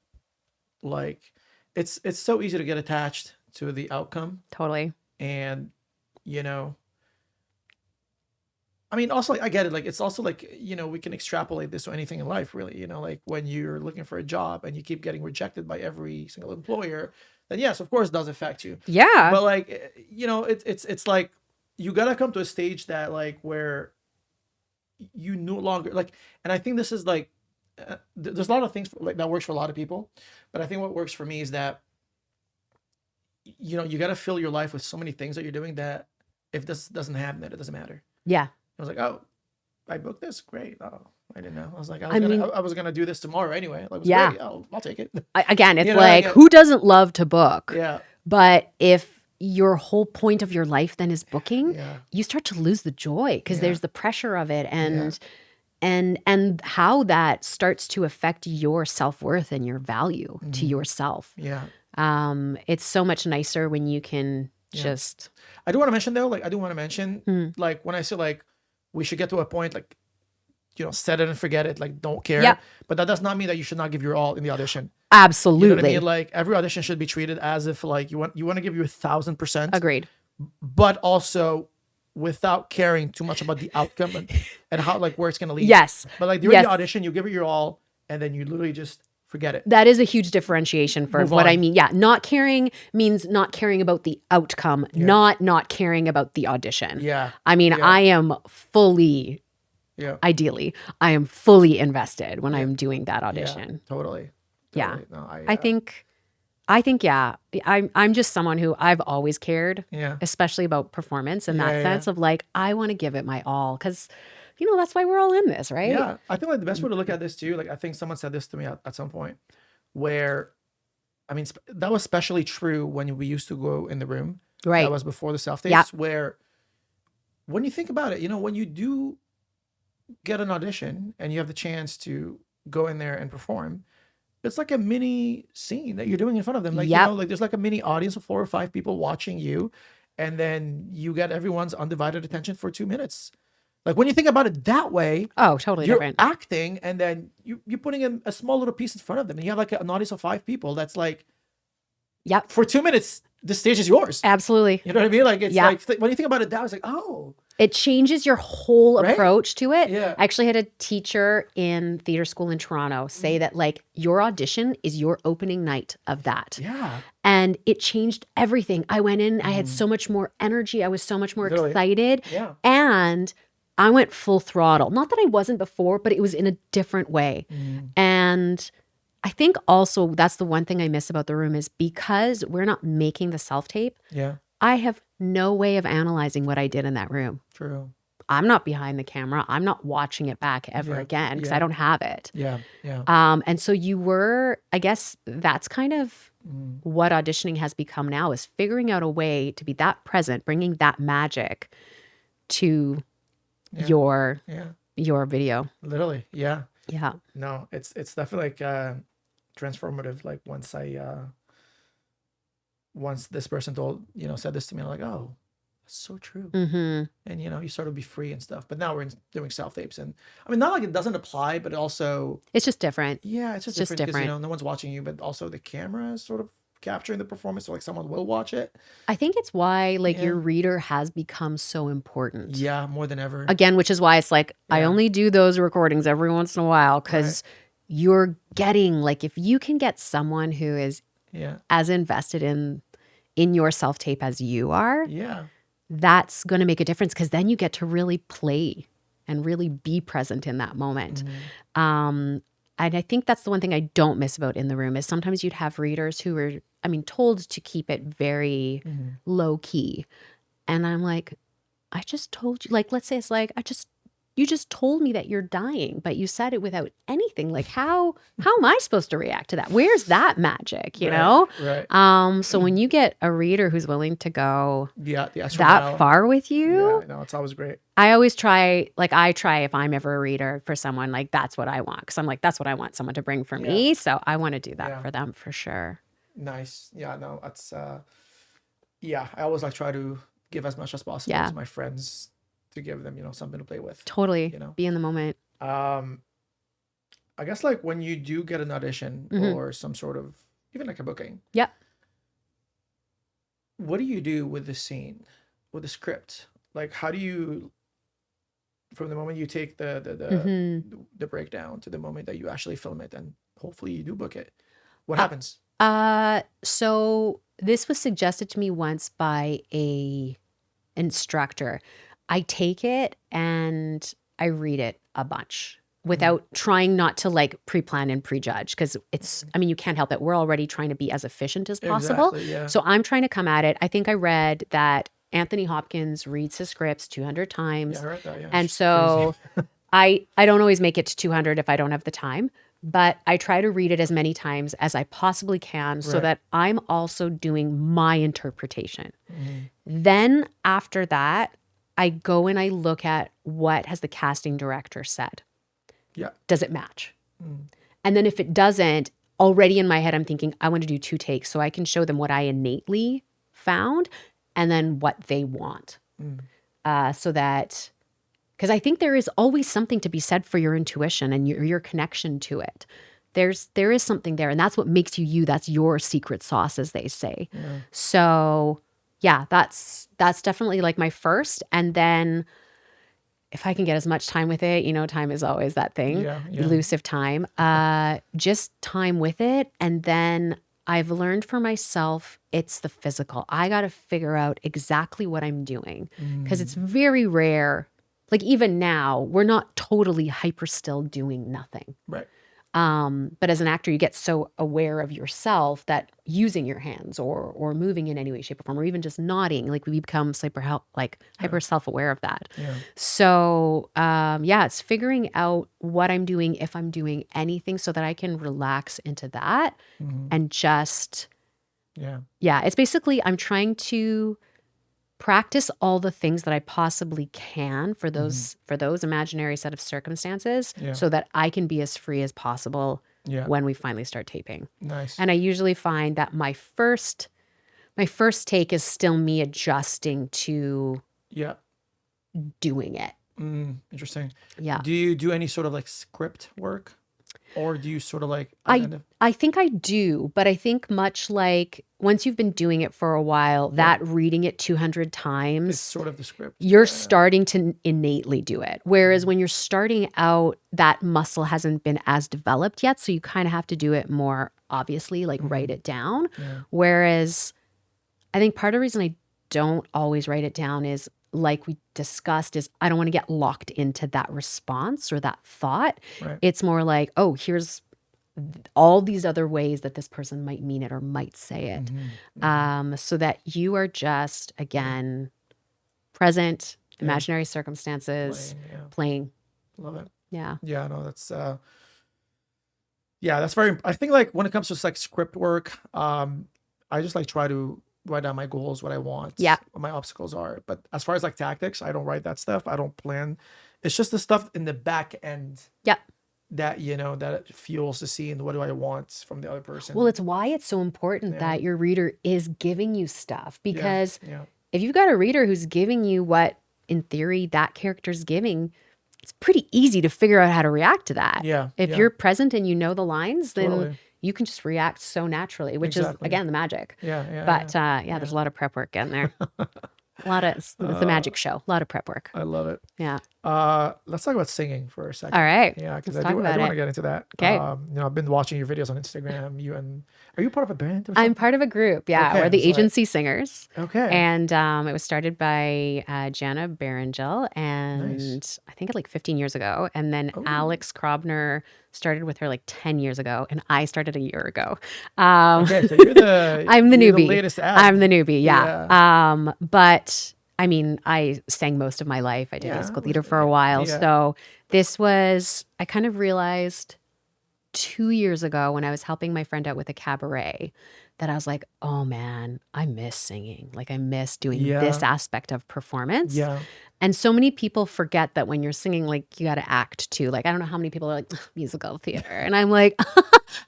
like, it's so easy to get attached to the outcome, Totally. and you know, I mean, also, like, I get it. Like, it's also like, we can extrapolate this to anything in life, really. Like when you're looking for a job and you keep getting rejected by every single employer, then yes, of course, it does affect you. Yeah. But like, it's like you gotta come to a stage that like where you no longer like, and I think this is like, there's a lot of things like that works for a lot of people, but I think what works for me is that you gotta fill your life with so many things that you're doing that if this doesn't happen, then it doesn't matter. Yeah. I was like, oh, I booked this, great. Oh, I didn't know. I was like, I mean- I was gonna do this tomorrow anyway. Like, it was Yeah. great. I'll take it. Again, it's You know, like, like, who doesn't love to book? Yeah, But if your whole point of your life then is booking, yeah, you start to lose the joy because Yeah. there's the pressure of it and how that starts to affect your self-worth and your value to yourself. yeah. It's so much nicer when you can Yeah. just I do want to mention, like when I say like we should get to a point like, set it and forget it, like don't care. Yeah. But that does not mean that you should not give your all in the audition. absolutely You know what I mean? Like every audition should be treated as if like you want to give you 1,000%, agreed. but also without caring too much about the outcome and how like where it's gonna lead. Yes. But like during Yes. the audition, you give it your all, and then you literally just forget it. That is a huge differentiation for Move what I on. mean. Yeah, not caring means not caring about the outcome, not caring about the audition. Yeah. I mean, Yeah. I am fully, Yeah. ideally, I am fully invested when I'm doing that audition. Yeah. Totally. Yeah. Totally. No, I think, yeah, I'm just someone who I've always cared, Yeah. especially about performance in Yeah, that yeah, sense of like, I want to give it my all because, that's why we're all in this, right? Yeah, I think like the best way to look at this too, like I think someone said this to me at some point, where, I mean, that was especially true when we used to go in the room. Right. That was before the self tapes, Yeah. where when you think about it, when you do get an audition and you have the chance to go in there and perform, it's like a mini scene that you're doing in front of them. Like, Yep. like there's like a mini audience of 4 or 5 people watching you, and then you get everyone's undivided attention for 2 minutes. Like when you think about it that way, Oh, totally you're different. acting, and then you're putting a small little piece in front of them, and you have like an audience of 5 people. That's like, Yep. for 2 minutes, the stage is yours. Absolutely. You know what I mean? Like it's Yeah. like when you think about it, that was like, oh, It changes your whole Right? approach to it. Yeah. I actually had a teacher in theater school in Toronto say that like your audition is your opening night of that. yeah, And it changed everything. I went in, I had so much more energy. I was so much more Literally. excited. yeah, And I went full throttle. Not that I wasn't before, but it was in a different way. And I think also that's the one thing I miss about the room is because we're not making the self-tape, yeah, I have no way of analyzing what I did in that room. true, I'm not behind the camera. I'm not watching it back ever Yeah, again because yeah. I don't have it. yeah, yeah, And so you were, I guess that's kind of what auditioning has become now is figuring out a way to be that present, bringing that magic to Yeah. your video. literally, yeah. Yeah. No, it's definitely like transformative. Like once this person said this to me, I'm like, oh, that's so true. Mm-hmm. And you sort of be free and stuff. But now we're doing self tapes, and I mean, not like it doesn't apply, but also, It's just different. yeah, it's just It's just different because different. no one's watching you, but also the camera is sort of capturing the performance, so like someone will watch it. I think it's why like Yeah. your reader has become so important. Yeah, more than ever. Again, which is why it's like I Yeah. only do those recordings every once in a while because you're getting like if you can get someone who is Yeah, as invested in your self-tape as you are, yeah, that's going to make a difference because then you get to really play and really be present in that moment. And I think that's the one thing I don't miss about In the Room is sometimes you'd have readers who are, told to keep it very low key. And I'm like, I just told you, like, let's say it's like, I just you just told me that you're dying, but you said it without anything. Like how am I supposed to react to that? Where's that magic, you know? Right. So when you get a reader who's willing to go Yeah, the extra that mile. far with you, Yeah, no, it's always great. I always try, like I try if I'm ever a reader for someone, like that's what I want. Because I'm like, that's what I want someone to bring for me. So I want to do that for them for sure. Nice. Yeah, no, that's yeah, I always like try to give as much as possible to my friends to give them, something to play with. Totally. Be in the moment. I guess like when you do get an audition or some sort of, even like a booking. Yep. What do you do with the scene, with the script? Like, how do you, from the moment you take the breakdown to the moment that you actually film it and hopefully you do book it, what happens? So this was suggested to me once by a instructor. I take it and I read it a bunch without trying not to like pre-plan and prejudge, because you can't help it. We're already trying to be as efficient as possible. Exactly, yeah. So I'm trying to come at it. I think I read that Anthony Hopkins reads his scripts 200 times. Yeah, I read that, yeah. And It's so crazy. I don't always make it to 200 if I don't have the time, but I try to read it as many times as I possibly can so that I'm also doing my interpretation. Then after that, I go and I look at what has the casting director said. Yeah. Does it match? And then if it doesn't, already in my head, I'm thinking, I want to do 2 takes so I can show them what I innately found and then what they want. So that, because I think there is always something to be said for your intuition and your connection to it. There is something there, and that's what makes you you. That's your secret sauce, as they say. Yeah. So yeah, that's definitely like my first. And then if I can get as much time with it, time is always that thing, elusive time, just time with it. And then I've learned for myself, it's the physical. I got to figure out exactly what I'm doing, because it's very rare. Like even now, we're not totally hyper still doing nothing. Right. But as an actor, you get so aware of yourself that using your hands or moving in any way, shape, or form, or even just nodding, like we become hyper self-aware of that. Yeah. So it's figuring out what I'm doing, if I'm doing anything, so that I can relax into that and just it's basically I'm trying to practice all the things that I possibly can for those imaginary set of circumstances so that I can be as free as possible when we finally start taping. Nice. And I usually find that my first take is still me adjusting to doing it. Interesting. Yeah. Do you do any sort of like script work? Or do you sort of like... I think I do, but I think much like once you've been doing it for a while, that reading it 200 times... It's sort of the script. You're starting to innately do it. Whereas when you're starting out, that muscle hasn't been as developed yet, so you kind of have to do it more obviously, like write it down. Yeah. Whereas I think part of the reason I don't always write it down is, like we discussed, is I don't want to get locked into that response or that thought. Right. It's more like, oh, here's all these other ways that this person might mean it or might say it. So that you are just, again, present, imaginary circumstances, playing. Love it. Yeah. Yeah, no, that's that's very, I think like when it comes to like script work, I just like try to write down my goals, what I want, what my obstacles are. But as far as like tactics, I don't write that stuff. I don't plan. It's just the stuff in the back end. Yeah. That, that fuels the scene. What do I want from the other person? Well, it's why it's so important that your reader is giving you stuff, because if you've got a reader who's giving you what, in theory, that character's giving, it's pretty easy to figure out how to react to that. Yeah. If you're present and you know the lines, then you can just react so naturally, which is, again, the magic. But there's a lot of prep work in there. A lot of, it's the magic show. A lot of prep work. I love it. Yeah. Let's talk about singing for a second. All right. Yeah, because I do want to get into that. Okay. I've been watching your videos on Instagram. Are you part of a band or something? I'm part of a group. Yeah. Okay, we're the Agency Singers. Okay. And it was started by Jana Barangel, and I think like 15 years ago. And then Alex Krobner started with her like 10 years ago, and I started a year ago. Okay, so you're the I'm the newbie. The latest add. I'm the newbie, yeah. But I mean, I sang most of my life. I did Yeah, musical was- theater for a while. yeah. So this was, I kind of realized 2 years ago when I was helping my friend out with a cabaret that I was like, oh man, I miss singing. Like I miss doing this Yeah. aspect of performance. Yeah. And so many people forget that when you're singing, like you got to act too. Like I don't know how many people are like musical theater, and I'm like,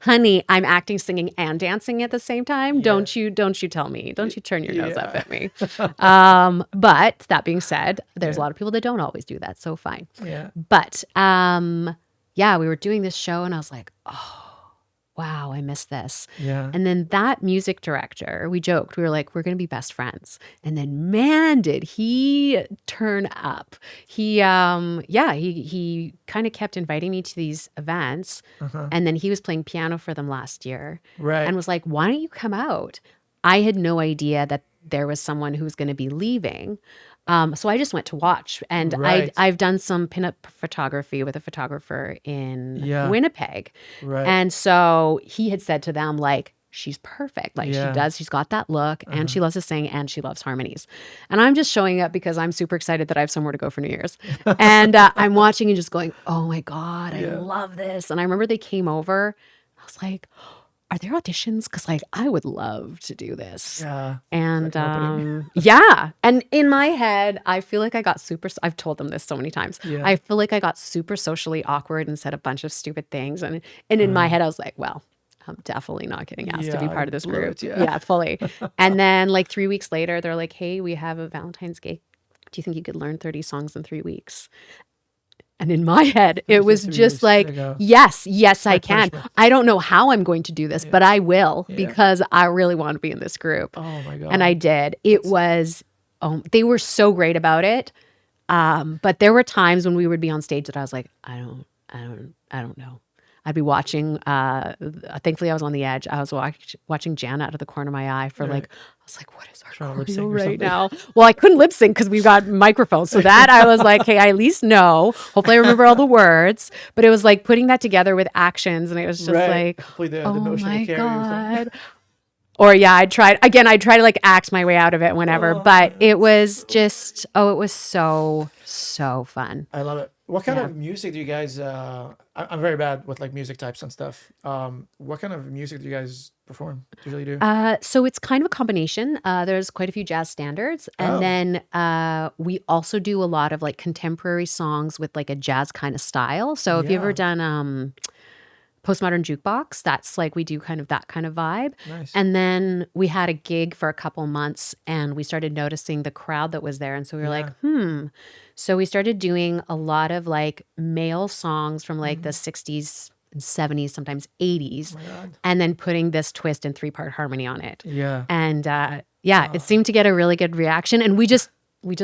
honey, I'm acting, singing, and dancing at the same time. Yeah. Don't you tell me? Don't you turn your nose up Yeah. at me? But that being said, there's a Yeah. lot of people that don't always do that. So fine. Yeah. But yeah, we were doing this show, and I was like, oh. Wow, I miss this. Yeah. And then that music director, we joked, we were like, we're going to be best friends. And then man, did he turn up. He kind of kept inviting me to these events. Uh-huh. And then he was playing piano for them last year Right. and was like, why don't you come out? I had no idea that there was someone who was going to be leaving. So I just went to watch, and Right. I've done some pinup photography with a photographer in Yeah. Winnipeg. Right. And so he had said to them, like, she's perfect. Like Yeah. she's got that look, and she loves to sing, and she loves harmonies. And I'm just showing up because I'm super excited that I have somewhere to go for New Year's. And I'm watching and just going, oh my God, I Yeah. love this. And I remember they came over. I was like, are there auditions? Because like I would love to do this. Yeah. And Like an opening. yeah. And in my head, I feel like I got I've told them this so many times. Yeah. I feel like I got super socially awkward and said a bunch of stupid things. And in my head, I was like, well, I'm definitely not getting asked to be Yeah, part of this blew group. it, yeah. Fully. And then like 3 weeks later, they're like, hey, we have a Valentine's Day. Do you think you could learn 30 songs in 3 weeks? And in my head, it Just was 3 just weeks like, to go. yes, I My can. punishment. I don't know how I'm going to do this, but I will Yeah. because I really want to be in this group. Oh my God. And I did. It was, they were so great about it. But there were times when we would be on stage that I was like, I don't know. I'd be watching, thankfully I was on the edge. I was watching Jana out of the corner of my eye for like, I was like, what is our Trying to lip sync choreo or right something. now? Well, I couldn't lip sync because we've got microphones. So that I was like, hey, I at least know. Hopefully I remember all the words. But it was like putting that together with actions. And it was just Right. like, Hopefully the oh notion will my carry or something. God. Or yeah, I tried to like act my way out of it whenever, but it was just, it was so fun. I love it. What kind Yeah. of music do you guys? I'm very bad with like music types and stuff. What kind of music do you guys perform? Usually do? So it's kind of a combination. There's quite a few jazz standards, and Oh. then we also do a lot of like contemporary songs with like a jazz kind of style. So if you ever Yeah. done postmodern jukebox, that's like we do kind of that kind of vibe. Nice. And then we had a gig for a couple months, and we started noticing the crowd that was there, and so we were like, So we started doing a lot of like male songs from like the 60s and 70s, sometimes 80s, Oh my God. and then putting this twist and 3-part harmony on it. Yeah. And it seemed to get a really good reaction, and we just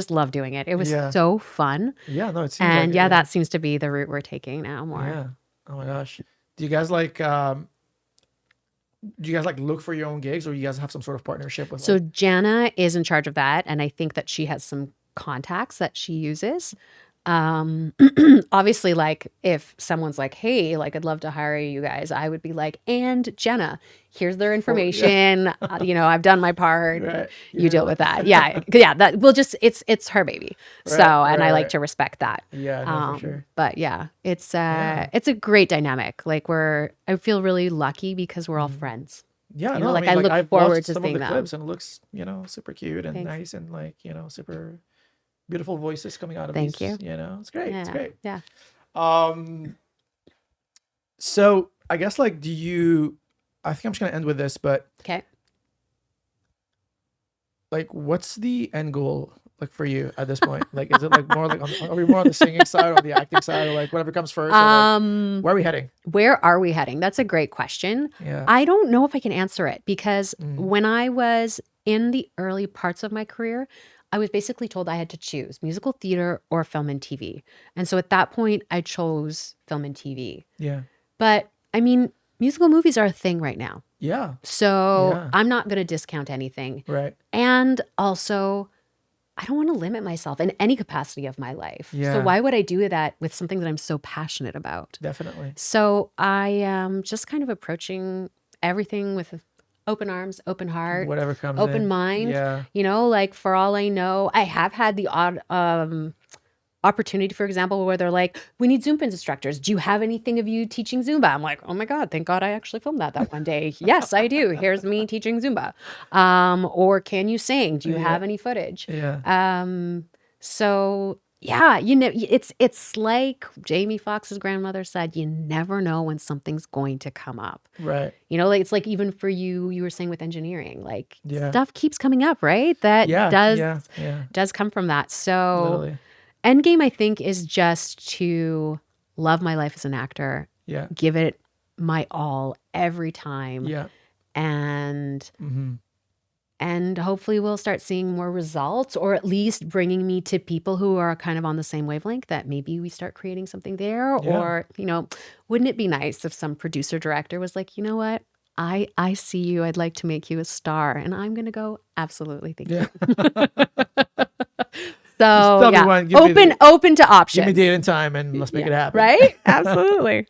love doing it. It was Yeah. so fun. Yeah. No, it seems And like it, that seems to be the route we're taking now more. Yeah. Oh my gosh. Do you guys like look for your own gigs, or you guys have some sort of partnership with? So Like, Jana is in charge of that, and I think that she has some contacts that she uses. Obviously, like if someone's like, hey, like I'd love to hire you guys, I would be like, and Jenna, here's their information. I've done my part. Right. You deal with that. Yeah. That will just it's her baby. So and I like right. to respect that. yeah. No, for sure. But yeah, it's a great dynamic. Like I feel really lucky because we're all friends. Yeah. you No, know, like, I mean, I look I've forward watched to some seeing of the them. clips, and it looks, super cute and Thanks. nice, and like, super beautiful voices coming out of Thank these. you. It's great. It's great. Yeah. So I guess like, I think I'm just gonna end with this, but Okay. like, what's the end goal like for you at this point? Like, is it like more like, are we more on the singing side or the acting side, or like whatever comes first? Or, like, where are we heading? Where are we heading? That's a great question. Yeah. I don't know if I can answer it because Mm. when I was in the early parts of my career, I was basically told I had to choose musical theater or film and TV. And so at that point, I chose film and TV. Yeah. But I mean, musical movies are a thing right now. Yeah. So Yeah. I'm not going to discount anything. Right. And also, I don't want to limit myself in any capacity of my life. Yeah. So why would I do that with something that I'm so passionate about? Definitely. So I am just kind of approaching everything with open arms, open heart, Whatever comes open in. mind. Yeah. You know, like for all I know, I have had the odd opportunity, for example, where they're like, we need Zumba instructors. Do you have anything of you teaching Zumba? I'm like, oh my God, thank God I actually filmed that one day. Yes, I do. Here's me teaching Zumba. Or can you sing? Do you have any footage? Yeah. So yeah, you know, it's like Jamie Foxx's grandmother said, you never know when something's going to come up. Right. You know, like it's like even for you were saying with engineering, like Yeah. stuff keeps coming up, right? That Yeah. does Yeah. does come from that. So Literally. Endgame, I think, is just to love my life as an actor, Yeah. give it my all every time, Yeah. and Mm-hmm. and hopefully we'll start seeing more results, or at least bringing me to people who are kind of on the same wavelength, that maybe we start creating something there. Yeah. Or, you know, wouldn't it be nice if some producer director was like, you know what? I see you. I'd like to make you a star. And I'm going to go, absolutely. Thank Yeah. you. Just So tell me yeah, when, give me open to Give options. me date and time and let's make it happen. Right? Absolutely.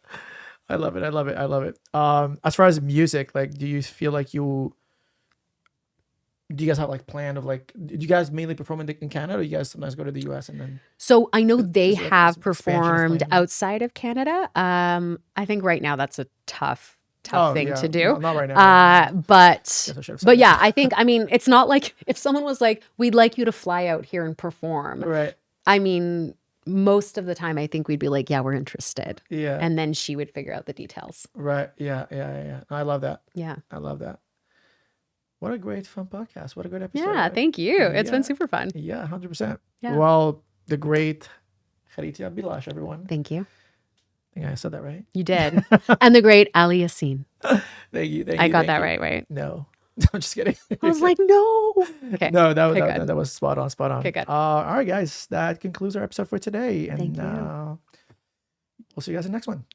I love it. I love it. I love it. As far as music, like, do you feel like do you guys have like plan of like, do you guys mainly perform in Canada, or you guys sometimes go to the US and then? So I know they Is it like have some expansion performed plan? outside of Canada. I think right now that's a tough thing yeah. to do. No, not right now. But Guess I should have said but yeah, that. I think, I mean, it's not like if someone was like, we'd like you to fly out here and perform. Right. I mean, most of the time I think we'd be like, yeah, we're interested. Yeah. And then she would figure out the details. Right. Yeah. I love that. Yeah. I love that. What a great fun podcast. What a great episode. Yeah. Right? Thank you. It's Yeah. been super fun. Yeah, 100%. Yeah. Well, the great Kharytia Bilash, everyone. Thank you. I think I said that right. You did. And the great Ali Yassine. Thank you. I got that right? No. I'm just kidding. I was like, no. Okay. No, Okay, good. that was spot on. Okay, good. All right, guys. That concludes our episode for today. And Thank you. we'll see you guys in the next one.